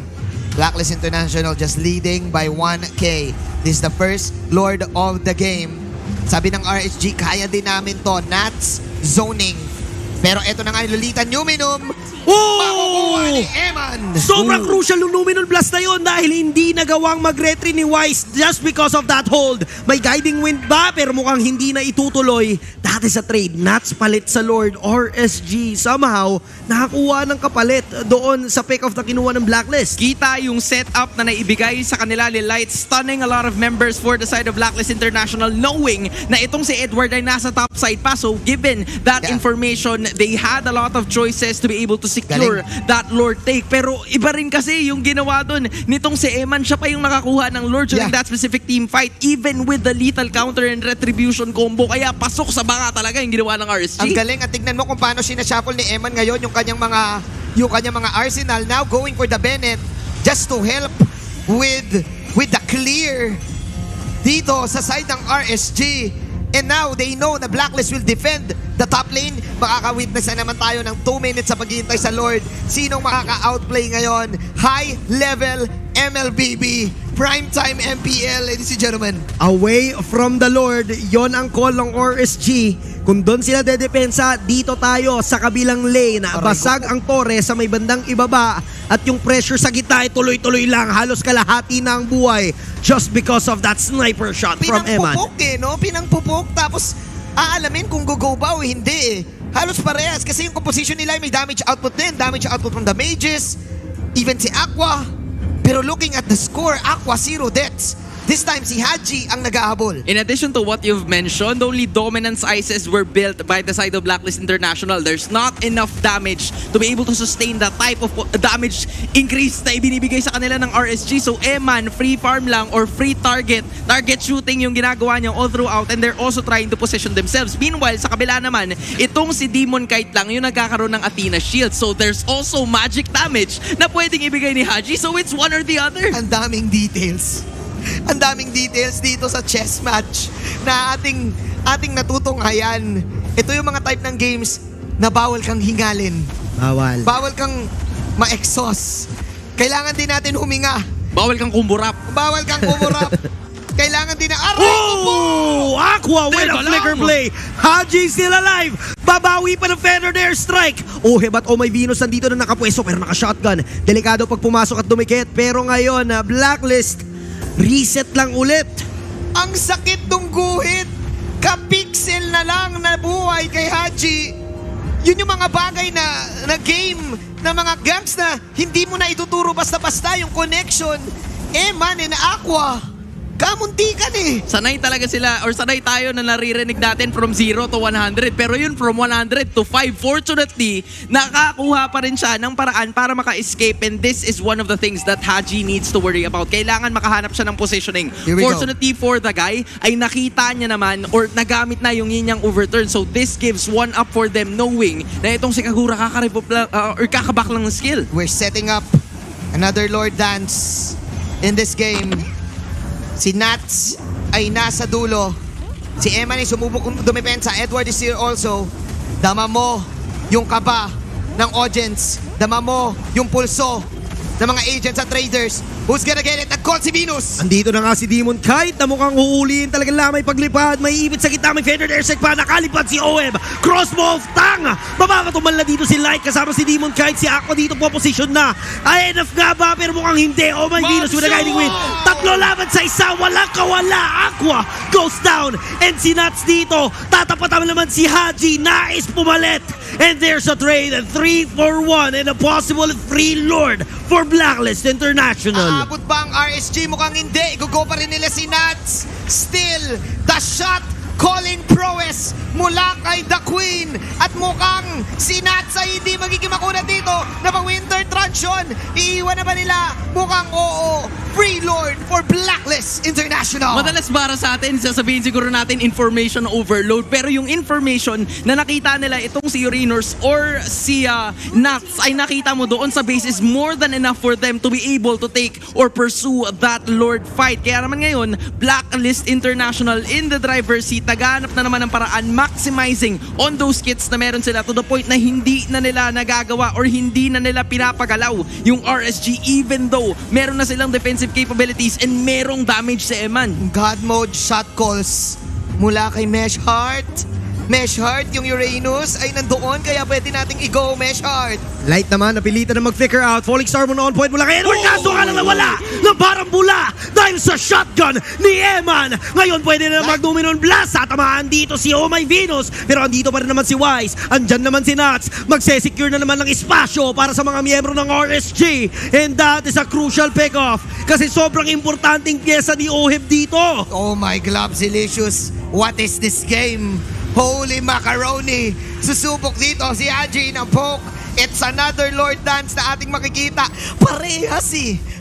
Blacklist International just leading by 1K. This is the first Lord of the game. Sabi ng RSG, kaya din namin to. Nats zoning. Pero eto na nga yung Lolita Numinum. Makukuha ni Eman. Sobrang crucial yung Numenon Blast na yun dahil hindi nagawang mag-retry ni Wise just because of that hold. May guiding wind ba pero mukhang hindi na itutuloy. That is a trade. Nats palit sa Lord. RSG somehow nakakuha ng kapalit doon sa pick of na kinuha ng Blacklist. Kita yung setup na naibigay sa kanila ni Light, stunning a lot of members for the side of Blacklist International, knowing na itong si Edward ay nasa top side pa. So given that Yeah. information, they had a lot of choices to be able to secure that Lord take. Pero iba rin kasi yung ginawa dun nitong si Eman. Siya pa yung nakakuha ng Lord during Yeah. that specific team fight, even with the lethal counter and retribution combo. Kaya pasok sa baka talaga yung ginawa ng RSG. Ang galing at tignan mo kung paano sinashuffle ni Eman ngayon yung kanyang mga arsenal now going for the Bennett just to help with the clear dito sa side ng RSG. And now, they know na Blacklist will defend the top lane. Makaka-witness na naman tayo ng 2 minutes sa paghihintay sa Lord. Sinong makaka-outplay ngayon? High level MLBB. Primetime MPL, ladies and gentlemen. Away from the Lord, yon ang call ng RSG. Kung doon sila dedepensa, dito tayo sa kabilang lane. Basag ang torre sa may bandang ibaba at yung pressure sa gitna ay tuloy-tuloy lang. Halos kalahati na ang buhay just because of that sniper shot from Eman. Pinangpupok no? Pinangpupok tapos aalamin kung go ba o hindi Halos parehas kasi yung composition nila ay may damage output din. Damage output from the mages, even si Aqua. Pero looking at the score, Aqua 0 deaths. This time, si Haji ang nag-ahabol. In addition to what you've mentioned, only dominance ices were built by the side of Blacklist International. There's not enough damage to be able to sustain that type of damage increase na ibinibigay sa kanila ng RSG. So, Eman, free farm lang or free target shooting yung ginagawa niya all throughout, and they're also trying to position themselves. Meanwhile, sa kabila naman, itong si Demon Kite lang yung nagkakaroon ng Athena Shield. So, there's also magic damage na pwedeng ibigay ni Haji. So, it's one or the other. Ang daming details. Ang daming details dito sa chess match na ating natutunghayan. Ito yung mga type ng games na bawal kang hingalin. Bawal. Bawal kang ma-exhaust. Kailangan din natin huminga. Bawal kang kumburap. Bawal kang kumurap. Kailangan din na... Aray ko po! Oh! Aqua with a Teka flicker lang. play. Haji still alive. Babawi pa ng Feather Air Strike. But My Venus nandito na nakapwesto pero naka-shotgun. Delikado pag pumasok at dumikit. Pero ngayon, Blacklist, reset lang ulit. Ang sakit ng guhit. Ka-pixel na lang na buhay kay Haji. Yun yung mga bagay na game, na mga gangs na hindi mo na ituturo basta-basta yung connection. Man and Aqua. Kamuntikan Sanay talaga sila, or sanay tayo na naririnig natin from 0 to 100. Pero yun, from 100 to 5, fortunately, nakakuha pa rin siya ng paraan para maka-escape. And this is one of the things that Haji needs to worry about. Kailangan makahanap siya ng positioning. Here we go. Fortunately for the guy, ay nakita niya naman or nagamit na yung yinyang overturn. So this gives one up for them, knowing na itong si Kagura kakabak lang ng skill. We're setting up another Lord Dance in this game. Si Nats ay nasa dulo. Si Eman ay sumubok dumepensa. Edward is here also. Dama mo yung kaba ng audience. Dama mo yung pulso ng mga agents at traders. Who's gonna get it? Nag-call si Venus. Andito na nga si Demon Kite na mukhang uuliin talaga lamay paglipad. May ibit sa gitna, may Feather Air Strike pa. Nakalipad si OM. Crossbow of Tang. Babakatumal na dito si Light kasama si Demon Kite. Si Aqua dito po position na. Ay, enough nga ba? Pero mukhang hindi. My Venus with a guiding wind. Tatlo laban sa isa. Walang kawala. Aqua goes down. And si Nats dito. Tatapatan naman si Haji. Nais pumalit. And there's a trade. 3 for 1 and a possible free Lord for Blacklist International. Aabot ba ang RSG? Mukhang hindi. Igugo pa rin nila si Nats. Still, the shot calling prowess mula kay The Queen. At mukhang si Nats ay hindi magiging makunat dito na pag-winter transition. Iiwan na ba nila? Mukhang oo. Free Lord for Blacklist International. Madalas para sa atin, sasabihin siguro natin information overload. Pero yung information na nakita nila itong si Uranus or si Nats ay nakita mo doon sa base is more than enough for them to be able to take or pursue that Lord fight. Kaya naman ngayon, Blacklist International in the driver's seat, naghanap na naman ng paraan maximizing on those kits na meron sila to the point na hindi na nila nagagawa or hindi na nila pinapagalaw yung RSG even though meron na silang defensive capabilities and merong damage sa Eman. God mode shot calls mula kay Mesh Heart. Mesh Heart, yung Uranus ay nandoon kaya pwede nating i-go Mesh Heart. Light naman, napilitan na mag-flicker out. Falling Star mo na on point mula kay Edward. Kaso nga lang nawala ng parang bula dahil sa shotgun ni Eman. Ngayon pwede na mag-Dominon Blast. Tatamaan dito si My Venus. Pero andito pa rin naman si Wise. Andyan naman si Nats. Magse-secure na naman ng espasyo para sa mga miyembro ng RSG. And that is a crucial pick-off. Kasi sobrang importanteng pyesa ni Oheb dito. Oh my gloves, delicious. What is this game? Holy macaroni! Susubok dito si Haji ng poke. It's another Lord Dance na ating makikita. Parehas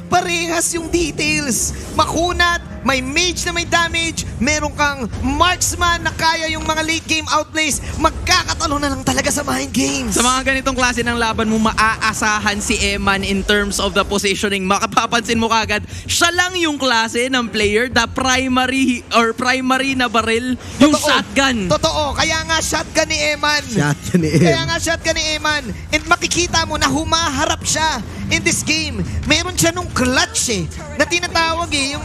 Parehas yung details. Makunat, may mage na may damage, meron kang marksman na kaya yung mga late game outplays, magkakatalo na lang talaga sa mind games. Sa mga ganitong klase ng laban mo, maaasahan si Eman in terms of the positioning. Makapapansin mo kagad, siya lang yung klase ng player, the primary na baril, yung shotgun. Totoo. Kaya nga shotgun ni Eman. Shotgun ni Kaya Em. nga shotgun ni Eman. And makikita mo na humaharap siya in this game. Meron siya nung clutch na tinatawag yung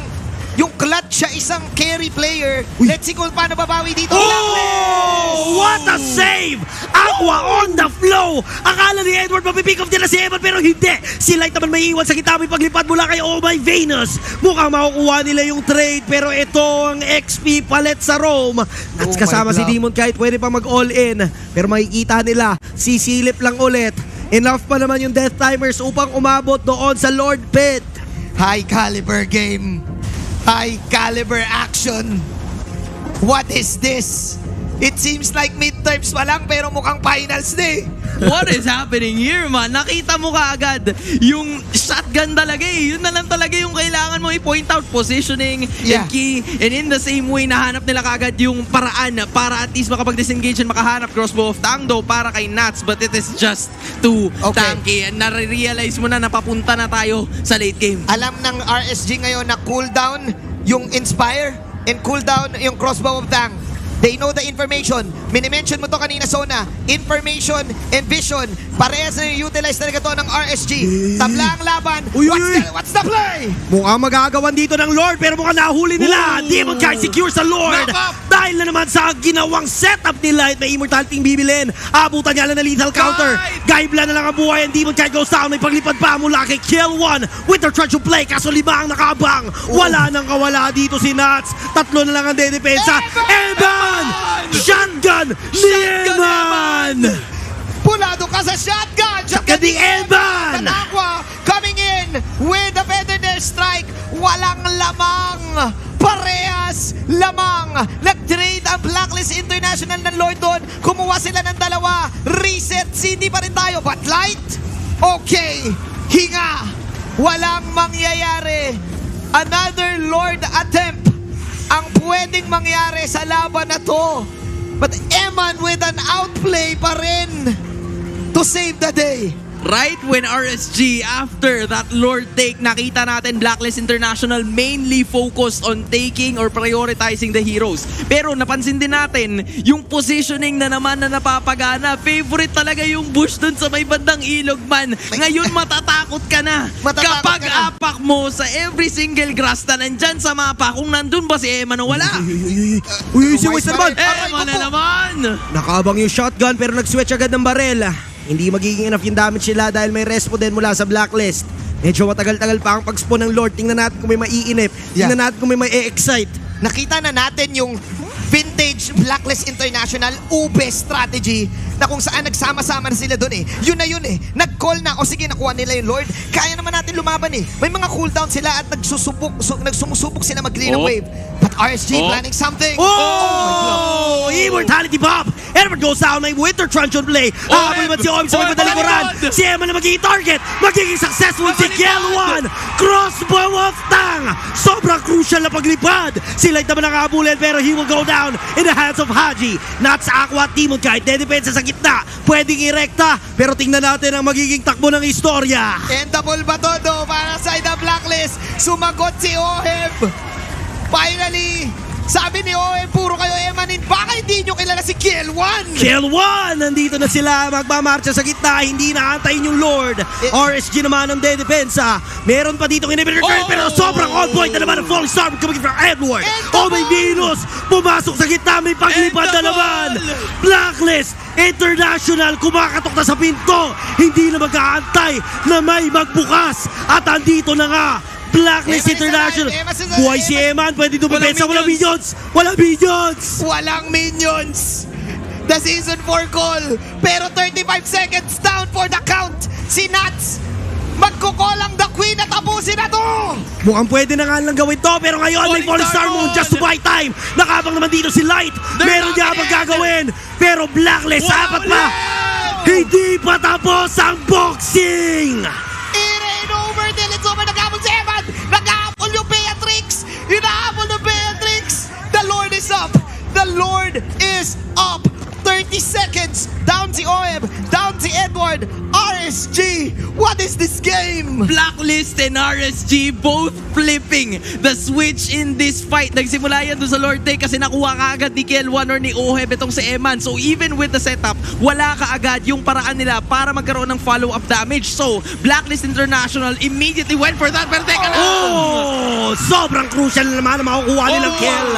clutch siya isang carry player. Let's see kung paano babawi dito. Oh! What a save! Aqua on the flow! Akala ni Edward mapipick off nila si Eman pero hindi! Si Light naman may iwan sa kita, may paglipad mula kay Oh My Venus. Mukhang makukuha nila yung trade pero ito ang XP palit sa Rome. At Oh kasama my si God. Demon kahit pwede pa mag-all-in. Pero makikita nila, sisilip lang ulit. Enough pa naman yung Death Timers upang umabot doon sa Lord Pit. High caliber game. High caliber action. What is this? It seems like midterms pa lang pero mukhang finals na eh. What is happening here, man? Nakita mo kaagad yung shotgun talaga eh. Yun na lang talaga yung kailangan mo i-point out. Positioning Yeah. and key. And in the same way, nahanap nila kaagad yung paraan para at least makapag-disengage and makahanap crossbow of Tangdo para kay Nats. But it is just too Okay. tanky. And nare-realize mo na napapunta na tayo sa late game. Alam ng RSG ngayon na cooldown yung Inspire and cooldown yung Crossbow of Tang. They know the information. Minimension mo to kanina, Sona. Information and vision. Parehas na yung utilize talaga to ng RSG. Tabla ang laban. Uy, uy, uy. What's the play? Mukhang magagawan dito ng Lord pero mukhang nahuli nila. Ooh. Demon Guy secure sa Lord. Knock up. Dahil na naman sa ginawang setup nila at may immortality bibilin. Abutan niya lang na lethal counter. Gaibla na lang ang buhay and Demon Guy goes down. May paglipad pa mula kay Kill 1 with the try to play. Kaso 5 ang nakabang. Wala nang kawala dito si Nats. 3 na lang ang dedepensa. Eman! Shotgun ni Eman! Pulado ka sa shotgun. Shotgun ni Eman! Aqua coming in with the Feather Nail Strike. Walang lamang. Parehas lamang. Nag-trade ang Blacklist International ng Lord doon. Kumuha sila ng 2. Reset. Hindi pa rin tayo. But Light? Okay. Hinga. Walang mangyayari. Another Lord attempt ang pwedeng mangyari sa laban na to. But Eman with an outplay pa rin to save the day. Right when RSG, after that Lord take, nakita natin Blacklist International mainly focused on taking or prioritizing the heroes. Pero napansin din natin, yung positioning na naman na napapagana, favorite talaga yung bush dun sa may bandang ilog, man. Ngayon matatakot ka na. Matatakot Kapag ka na. apak mo sa every single grass na nandyan sa mapa, kung nandun ba si Eman o wala? Uy, si West naman! Eman na naman! Nakabang yung shotgun pero nag-switch agad ng barel. Hindi magiging enough yung damage nila dahil may respo din mula sa Blacklist. Medyo matagal-tagal pa ang pag-spawn ng Lord. Tingnan natin kung may maiinip. Tingnan natin kung may mai-excite. Nakita na natin yung vintage Blacklist International ube strategy na kung saan nagsama-sama na sila doon eh. Yun na yun eh. Nag-call na, o sige, nakuha nila yung Lord. Kaya naman natin lumaban eh. May mga cooldown sila at nagsumusubok sila mag-clear Oh. wave. But RSG Oh. planning something. Oh! Immortality Pop! Edward goes down, may Winter Truncheon play. Habang naman si Oim sa may madalikuran. Si Emma na magiging target. Magiging successful si Kiel 1. Crossbow of Tang. Sobrang crucial na paglipad. Si Light naman nakabulin pero he will go down in the hands of Haji. Nats Aqua at Demon Kite. Dedepensa sa gitna. Pwedeng irekta. Pero tingnan natin ang magiging takbo ng istorya. Endable ba todo para sa The Blacklist? Sumagot si Oheb. Finally, sabi ni Oheb, puro kayo emanin. Baka hindi nyo kilala si Kiel 1. Kill 1! Nandito na sila, magmamarcha sa gitna, hindi naantayin yung Lord. RSG naman ang dedepensa. Meron pa dito inhibitor curve, pero sobrang on point na naman ang falling star coming from Edward. Oh, may Venus! Pumasok sa gitna, may paglipad na naman. Blacklist International kumakatok na sa pinto. Hindi na mag-aantay na may magbukas. At andito na nga, Blacklist Eman is International. alive, Eman is alive. Buhay si Eman, pwede dumipensa, walang minions. Walang minions! Walang minions. The season 4 call. Pero 35 seconds down for the count. Si Nats, magkukall ang The Queen at tapusin na to. Mukhang pwede na nga lang gawin to, pero ngayon may Falling Star Moon just to buy time. Nakabang naman dito si Light. Meron niya pang gagawin. Pero Blacklist, apat pa. Hindi pa tapos ang boxing. I-rain over till it's over. Nag-aapon si Evan. Nag-aapon yung Beatrix. Hinahabol The Lord is up. 30 seconds. Down si Oeb. Down si Edward. RSG. What is this game? Blacklist and RSG both flipping the switch in this fight. Nagsimula yan doon sa Lord Take kasi nakuha ka agad ni Kel1 or ni Oheb itong si Eman. So even with the setup, wala ka agad yung paraan nila para magkaroon ng follow-up damage. So Blacklist International immediately went for that. Pero teka lang! Oh! Sobrang crucial na naman na makukuha nilang kill.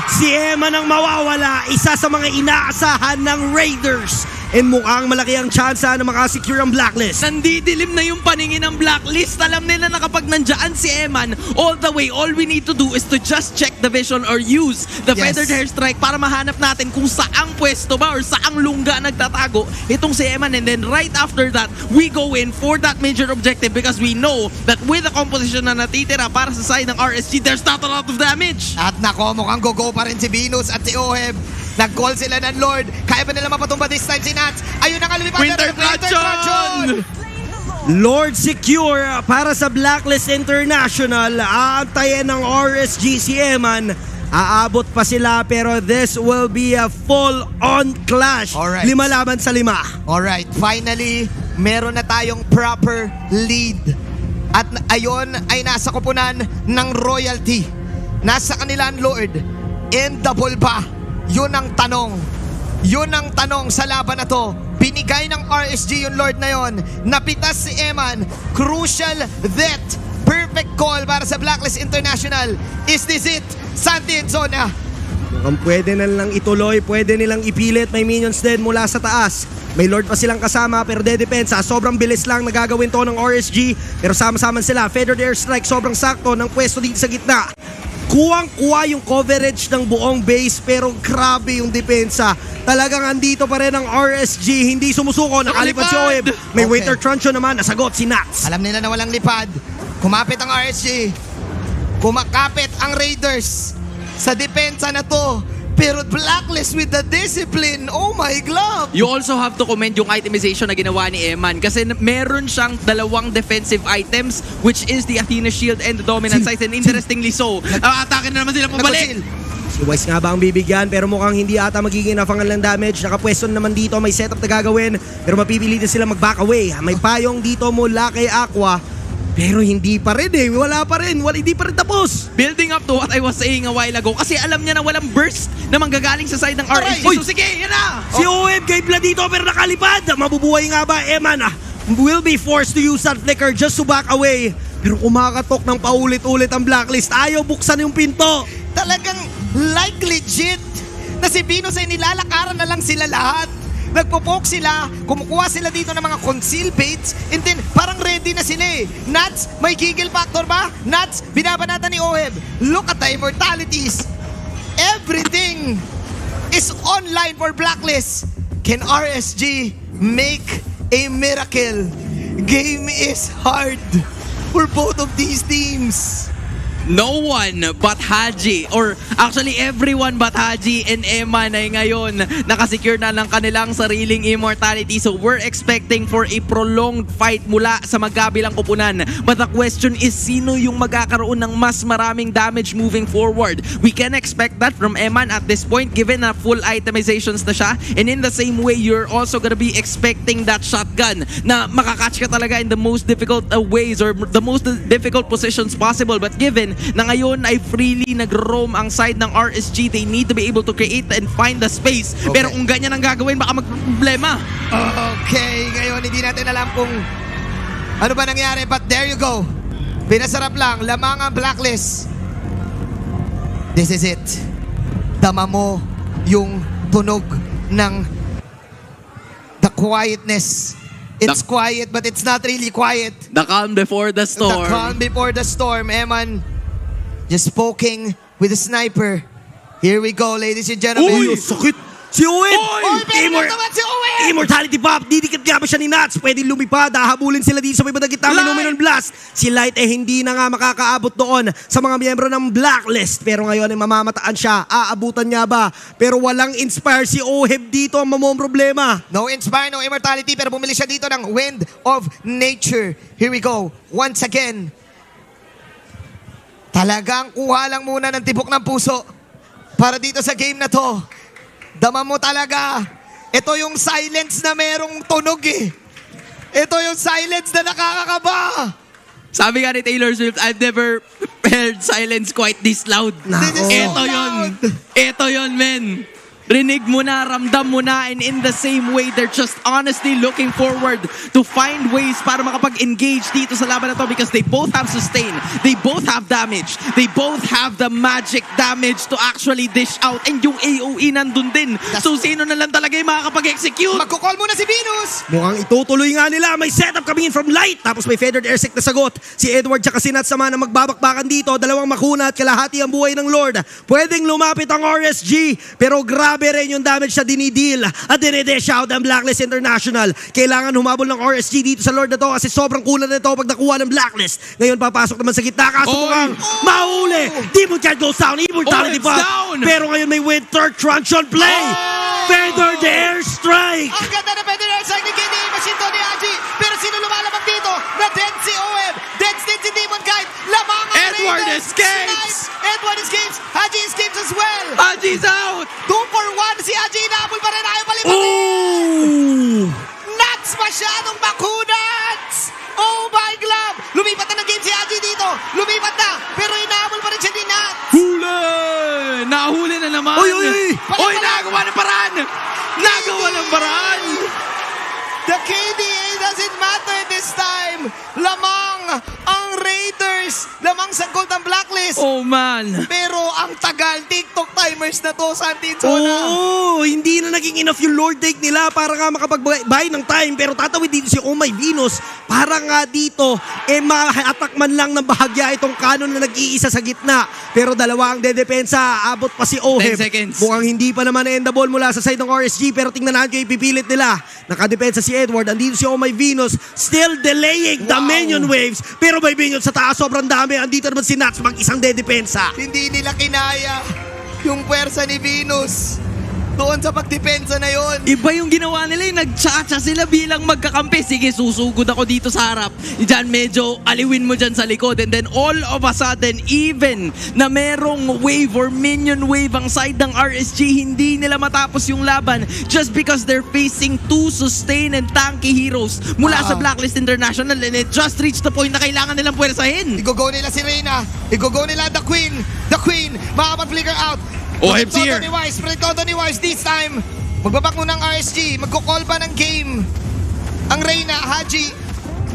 Si Eman ang mawawala, isa sa mga inaasahan ng Raiders. And mukhang malaki ang tsansa na makasecure ang Blacklist. Nandidilim na yung paningin ng Blacklist. Alam nila na kapag nandyan si Eman, all the way, all we need to do is to just check the vision or use the Yes. feathered hairstrike para mahanap natin kung saang pwesto ba or saang lungga nagtatago itong si Eman. And then right after that, we go in for that major objective because we know that with the composition na natitira para sa side ng RSG, there's not a lot of damage. At nako, mukhang go-go pa rin si Venus at si Oheb. Nag-call sila ng Lord. Kaya ba nila mapatumba this time si Nats? Ayun ang kalipad. Winter Truncheon! Lord secure para sa Blacklist International. Aantayin ng RSG si Eman. Aabot pa sila pero this will be a full-on clash. Alright. 5 laban sa 5. Alright, finally, meron na tayong proper lead. At ayon ay nasa kupunan ng royalty. Nasa kanila ang Lord. Endable ba? Yun ang tanong. Yun ang tanong sa laban na to. Binigay ng RSG yung Lord na yon. Napitas si Eman. Crucial that. Perfect call para sa Blacklist International. Is this it? Santi and Zona. Mukhang pwede na lang ituloy, pwede nilang ipilit. May minions din mula sa taas. May Lord pa silang kasama pero dedepensa. Sobrang bilis lang nagagawin to ng RSG. Pero sama-sama sila. Feathered airstrike sobrang sakto ng pwesto dito sa gitna. Kuwang-kuwa yung coverage ng buong base pero grabe yung depensa. Talagang andito pa rin ang RSG. Hindi sumusuko. Nakalipad si Oeb. May Okay. Winter Truncheon naman. Nasagot si Nats. Alam nila na walang lipad. Kumapit ang RSG. Kumakapit ang Raiders sa depensa na to. Pero Blacklist with the discipline. Oh my glove! You also have to commend yung itemization na ginawa ni Eman kasi meron siyang 2 defensive items which is the Athena Shield and the Dominant Sight, and interestingly so, atake na naman sila pabalik. Si Wise nga ba ang bibigyan pero mukhang hindi ata magiging nafangan lang damage. Nakapwesto naman dito. May setup na gagawin pero mapipili na sila mag-back away. May payong dito mula kay Aqua. Pero hindi pa rin eh. Wala pa rin. Hindi pa rin tapos. Building up to what I was saying a while ago kasi alam niya na walang burst na manggagaling sa side ng Aray! RSG. So sige, yan na! Si Oeb kay dito pero nakalipad. Mabubuhay nga ba Eman? Will be forced to use that flicker just to back away. Pero kumakatok ng paulit-ulit ang Blacklist. Ayaw buksan yung pinto. Talagang like legit na si Venus ay nilalakaran na lang sila lahat. Nagpo-poke sila, kumukuha sila dito ng mga conceal baits, and then parang ready na sila eh. Nats, may giggle factor ba? Nats, binabanatan ni Oheb. Look at the immortalities. Everything is online for Blacklist. Can RSG make a miracle? Game is hard for both of these teams. No one but Haji, or actually everyone but Haji and Eman ay ngayon nakasecure na ng kanilang sariling immortality. So we're expecting for a prolonged fight mula sa magkabilang kupunan. But the question is, sino yung magkakaroon ng mas maraming damage moving forward? We can expect that from Eman at this point given na full itemizations na siya. And in the same way, you're also gonna be expecting that shotgun na makakatch ka talaga in the most difficult ways or the most difficult positions possible. But given na ngayon ay freely nag-roam ang side ng RSG, they need to be able to create and find the space. Okay. Pero kung ganyan ang gagawin, baka magproblema. Okay, ngayon hindi natin alam kung ano ba nangyari, but there you go. Pinasarap lang, lamang ang Blacklist. This is it. Dama mo yung tunog ng the quietness. It's quiet, but it's not really quiet. The calm before the storm. The calm before the storm. Eman just poking with a sniper. Here we go, ladies and gentlemen. Uy, sakit. Si Oeb! Oy, pero naman si Oeb! Immortality Pop! Didikit nga ba siya ni Nats? Pwede lumipad. Hahabulin sila dito sa may bandang gitna. Luminon Blast. Si Light hindi na nga makakaabot doon sa mga miyembro ng Blacklist. Pero ngayon ay mamamataan siya. Aabutan niya ba? Pero walang inspire si Oeb dito. Ang mamong problema. No inspire, no immortality, pero bumili siya dito ng Wind of Nature. Here we go. Once again. Talagang kuha lang muna ng tibok ng puso para dito sa game na to. Dama mo talaga. Ito yung silence na merong tunog eh. Ito yung silence na nakakakaba. Sabi nga ni Taylor Swift, I've never heard silence quite this loud. Nako. Ito yun. Ito yun, men. Rinig mo na, ramdam mo na, and in the same way, they're just honestly looking forward to find ways para makapag-engage dito sa laban na to because they both have sustain, they both have damage, they both have the magic damage to actually dish out, and yung AOE nandun din. So sino na lang talaga yung makakapag-execute? Magkukall muna si Venus. Mukhang itutuloy nga nila. May setup coming in from Light. Tapos may feathered airsec na sagot. Si Edward tsaka si Nats sama na magbabakbakan dito. Dalawang makuna at kalahati ang buhay ng Lord. Pwedeng lumapit ang RSG. Pero grabe rin yung damage na dinidil at dinidish out ang Blacklist International. Kailangan humabol ng RSG dito sa Lord na to kasi sobrang kulang na ito pag nakuha ng Blacklist. Ngayon papasok naman sa gitna. Kaso mukhang mahuli. Demon Cat goes down. Immortality it's pa. down. Pero ngayon may Winter Trunch on play. Feathered airstrike. Ang ganda na pwede na sa ni KD Machine to ni Haji. Pero sino lumalabang dito? Na dead si OM. Dead din si Demon Kite. Lamang ang Edward Raiders. escapes. Edward escapes. Haji escapes as well. Haji's out! 2 for 1. Si Haji inaabol pa rin. Ayaw palipatin. Ooh! Nuts! Masyadong bakunats! Oh my glove! Lumipat na ng game si Haji dito. Lumipat na. Pero inaabol pa rin siya ni Nuts. Huli! Nahuli na naman! Oy, oy, oy! Oy, nagawa ng paraan! Nagawa ng paraan! The KDA doesn't matter this time. Lamang ang Raiders. Lamang sa Gold ang Blacklist. Oh man! Pero ang tagal, TikTok timers na to, Santin Zona. Oo, hindi na naging enough yung Lord Take nila para nga makapag-buy ng time. Pero tatawid dito si Oh My Venus para nga dito, ma-attack man lang ng bahagya itong canon na nag-iisa sa gitna. Pero dalawa ang dedepensa, abot pa si Oheb. 10 seconds. Mukhang hindi pa naman na-endable mula sa side ng RSG, pero tingnan natin yung ipipilit nila. Nakadepensa si Edward, andito si Oh My Venus, still delaying the minion waves. Pero may minion sa taas, sobrang dami. Andito naman si Nats, mag-isang dedepensa. Hindi nila kinaya yung puwersa ni Venus. Doon sa pagdepensa na yon. Iba yung ginawa nila, yung nag-cha-cha sila bilang magkakampi. Sige, susugod ako dito sa harap. Diyan, medyo aliwin mo dyan sa likod. And then all of a sudden, even na merong wave or minion wave ang side ng RSG, hindi nila matapos yung laban just because they're facing 2 sustain and tanky heroes mula sa Blacklist International, and it just reached the point na kailangan nilang puwersahin. Igogo nila si Reyna. Igogo nila the Queen. The Queen, makapag-flicker out. Oheb's here. Protect ni Wise this time. Magbabak mo ng RSG. Magkukall pa ng game. Ang Reyna, Haji,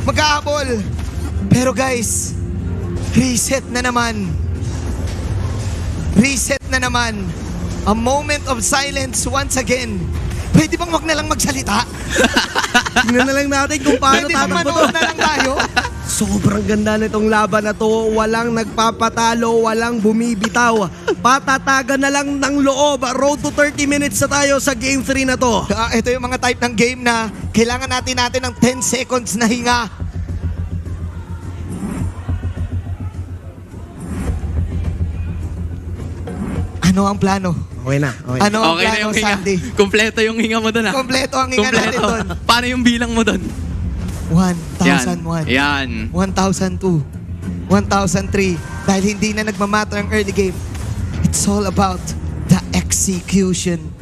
maghahabol. Pero guys, reset na naman. Reset na naman. A moment of silence once again. Pwede bang wag na lang magsalita? Tingnan na lang natin kung paano Pwede bang tatakbo to. manood na lang tayo? Sobrang ganda nitong laban na to. Walang nagpapatalo, walang bumibitaw. Patatagan na lang ng loob. Road to 30 minutes na tayo sa Game 3 na to. Ito yung mga type ng game na kailangan natin ng 10 seconds na hinga. Ano ang plano? Okay na. Okay. Ano ang Okay na plano, yung hinga. Sandy? Kompleto yung hinga mo doon, ah. Kompleto ang hinga natin doon. Paano yung bilang mo doon? 1,001. Yan. 1,002. 1,003. Dahil hindi na nagmamatter ang early game. It's all about the execution.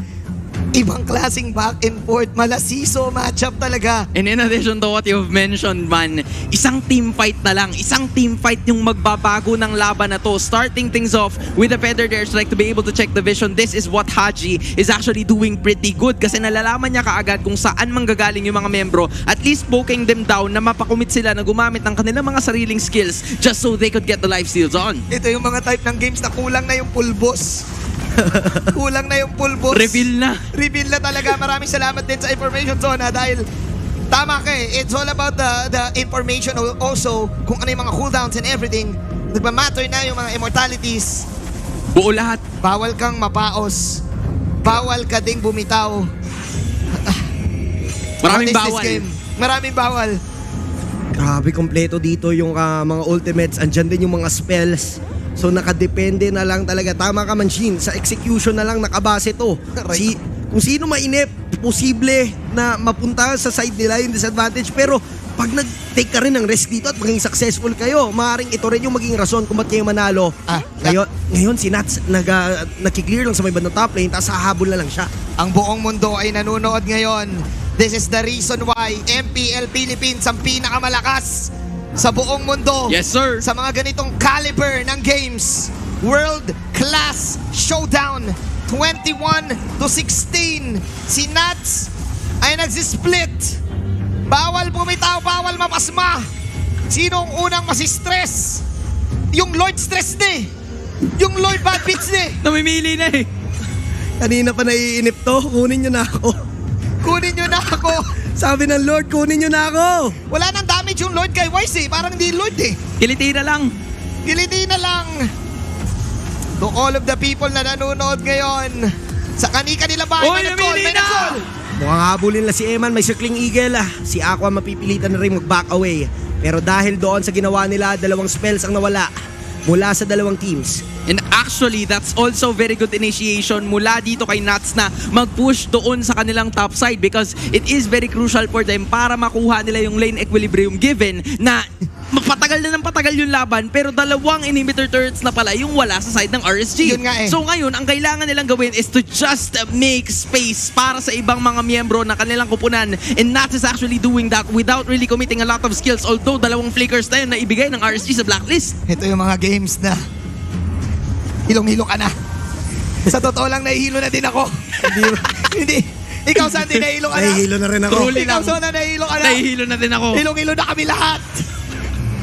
Ibang klaseng back and forth. Malasiso matchup talaga. And in addition to what you've mentioned, man, isang team fight na lang. Isang team fight yung magbabago ng laban na to. Starting things off with the feathered airstrike to be able to check the vision. This is what Haji is actually doing pretty good kasi nalalaman niya kaagad kung saan manggagaling yung mga membro. At least poking them down na mapakumit sila na gumamit ng kanilang mga sariling skills just so they could get the life steals on. Ito yung mga type ng games na kulang na yung pulbos. Kulang na yung pulbos. Reveal na. Reveal na talaga. Maraming salamat din sa information zona dahil tama ka eh. It's all about the information also kung ano yung mga cooldowns and everything. Nagmamatter na yung mga immortalities. Buo lahat. Bawal kang mapaos. Bawal ka ding bumitaw. Maraming What is this bawal. game? Maraming bawal. Grabe, kompleto dito yung mga ultimates. Andyan din yung mga spells. So nakadepende na lang talaga. Tama ka, Manchin. Sa execution na lang nakabase to. Kung sino mainip, posible na mapunta sa side nila yung disadvantage. Pero pag nag-take ka rin ng risk dito at maging successful kayo, maaaring ito rin yung maging rason kung ba't kayo manalo. Ngayon si Nats nag-clear lang sa may bandang top lane, tapos hahabol na lang siya. Ang buong mundo ay nanonood ngayon. This is the reason why MPL Philippines ang pinakamalakas sa buong mundo. Yes, sir. Sa mga ganitong caliber ng games. World Class Showdown 21-16. Si Nats ay nagsisplit. Bawal bumitaw, bawal mapasma. Sino ang unang masistress? Yung Lord stress na eh. Yung Lord bad beats na eh. Namimili na eh. Kanina pa naiinip to, kunin nyo na ako. Kunin nyo na ako. Sabi ng Lord, kunin nyo na ako. Wala nang damage yung Lord kay Wise eh. Parang hindi Lord eh. Kiliti na lang. Kiliti na lang. To all of the people na nanonood ngayon. Sa kanila bahay Oy, na nag-call, namili may na! nag-call. Mukhang habulin na si Eman, may circling eagle. Si Aqua mapipilitan na rin mag-back away. Pero dahil doon sa ginawa nila, 2 spells ang nawala mula sa 2 teams. And actually, that's also very good initiation mula dito kay Nats na mag-push doon sa kanilang top side because it is very crucial for them para makuha nila yung lane equilibrium given na patagal na ng patagal yung laban pero 2 inhibitor turrets na pala yung wala sa side ng RSG. Yun nga eh. So ngayon, ang kailangan nilang gawin is to just make space para sa ibang mga miyembro na kanilang kupunan, and Nats is actually doing that without really committing a lot of skills, although 2 flickers na yun na ibigay ng RSG sa blacklist. Ito yung mga games na hilong-hilo ka na. Sa totoo lang, nahihilo na din ako. Hindi. Ikaw, Sandy, nahihilo ka na. Nahihilo na rin ako. Truly Ikaw, lang. Sona, nahihilo ka na. Nahihilo na din ako. Hilong-hilo na kami lahat.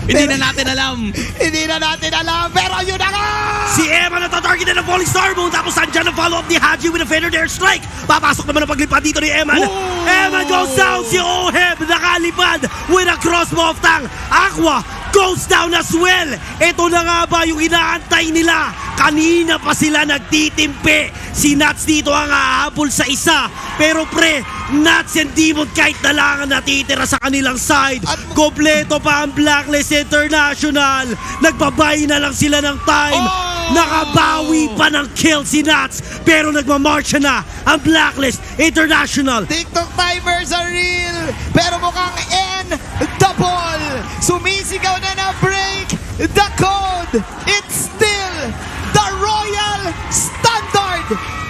Hindi na natin alam. Hindi na natin alam, pero yun na nga! Si Eman natatarget na ng Falling Star Moon, tapos andyan ang follow-up ni Haji with a feathered air strike. Papasok naman ang paglipad dito ni Eman. Eman goes down, si Oheb nakalipad with a crossbow of tang. Aqua goes down as well. Ito na nga ba yung inaantay nila? Kanina pa sila nagtitimpi. Si Nats dito ang hahabol sa isa. Pero pre, Nats and Demon kahit na lang ang natitira sa kanilang side. Kompleto pa ang Blacklist International. Nagbabay na lang sila ng time. Nakabawi pa ng kill si Nats. Pero nagmamarcha na ang Blacklist International. TikTok timers are real, pero mukhang N-double. Sumisigaw na na break the code. It's still the Royal Standard.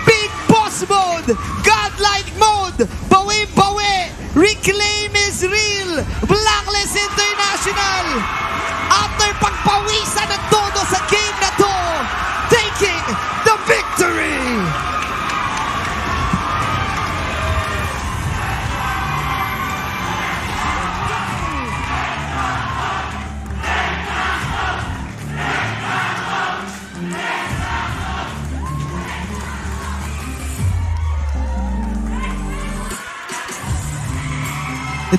Big Boss Mode, Godlike Mode, bawi-bawi, Reclaim is real. Blacklist International. After pagpawisan ng todo sa game na to, taking the victory.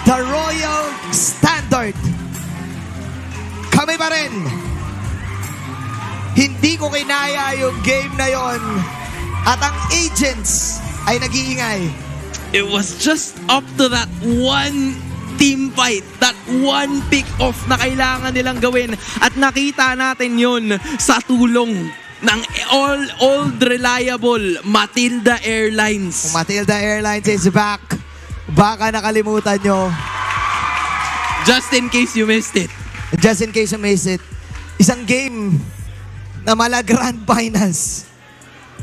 The Royal Standard. Kami pa rin. Hindi ko kinaya yung game na yon. At ang agents ay nag-iingay. It was just up to that one team fight, that one pick-off na kailangan nilang gawin. At nakita natin yun sa tulong ng old reliable Matilda Airlines. Matilda Airlines is back. Baka nakalimutan nyo. Just in case you missed it. Just in case you missed it. Isang game na mala grand finals.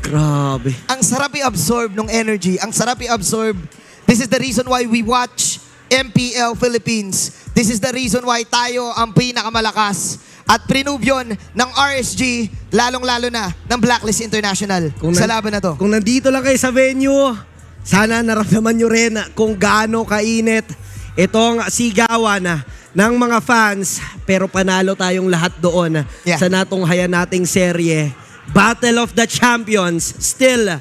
Grabe. Ang sarap i-absorb ng energy. Ang sarap i-absorb. This is the reason why we watch MPL Philippines. This is the reason why tayo ang pinakamalakas. At prinove yun ng RSG, lalong-lalo na ng Blacklist International sa laban na to. Kung nandito lang kayo sa venue, sana naramdaman nyo rin kung gaano kainit itong sigawan ng mga fans. Pero panalo tayong lahat doon sa natunghayan nating serye. Battle of the Champions, still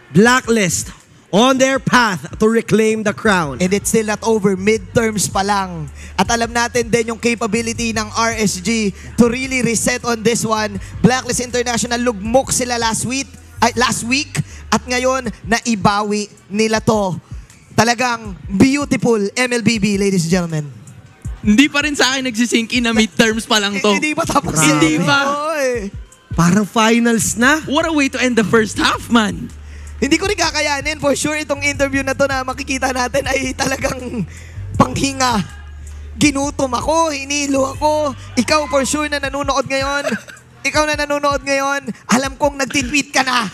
Blacklist on their path to reclaim the crown. And it's still not over, midterms pa lang. At alam natin din yung capability ng RSG to really reset on this one. Blacklist International, lugmok sila last week. At ngayon, naibawi nila to. Talagang beautiful MLBB, ladies and gentlemen. Hindi pa rin sa akin nagsisink in na midterms pa lang to. Hindi pa tapos. Hindi pa. Oy. Parang finals na. What a way to end the first half, man. Hindi ko rin kakayanin. For sure, itong interview na to na makikita natin ay talagang panghinga Ginutom ako, hinilo ako. Ikaw for sure na nanonood ngayon. Alam kong nagtitweet ka na.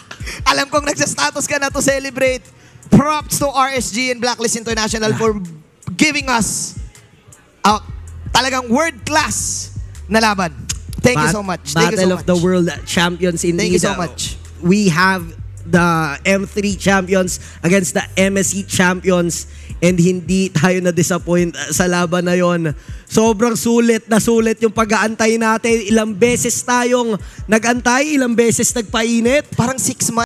Alam kong nagsa-status ka na to celebrate. Props to RSG and Blacklist International for giving us talagang world-class na laban. Thank you so much. Thank you Battle so of much. the World Champions indeed. Thank you so much. We have the M3 champions against the MSC champions and hindi tayo na-disappoint sa laban na yon. Sobrang sulit yung pag-aantay natin. Ilang beses tayong nag-antay, ilang beses nagpainit. Parang 6 months.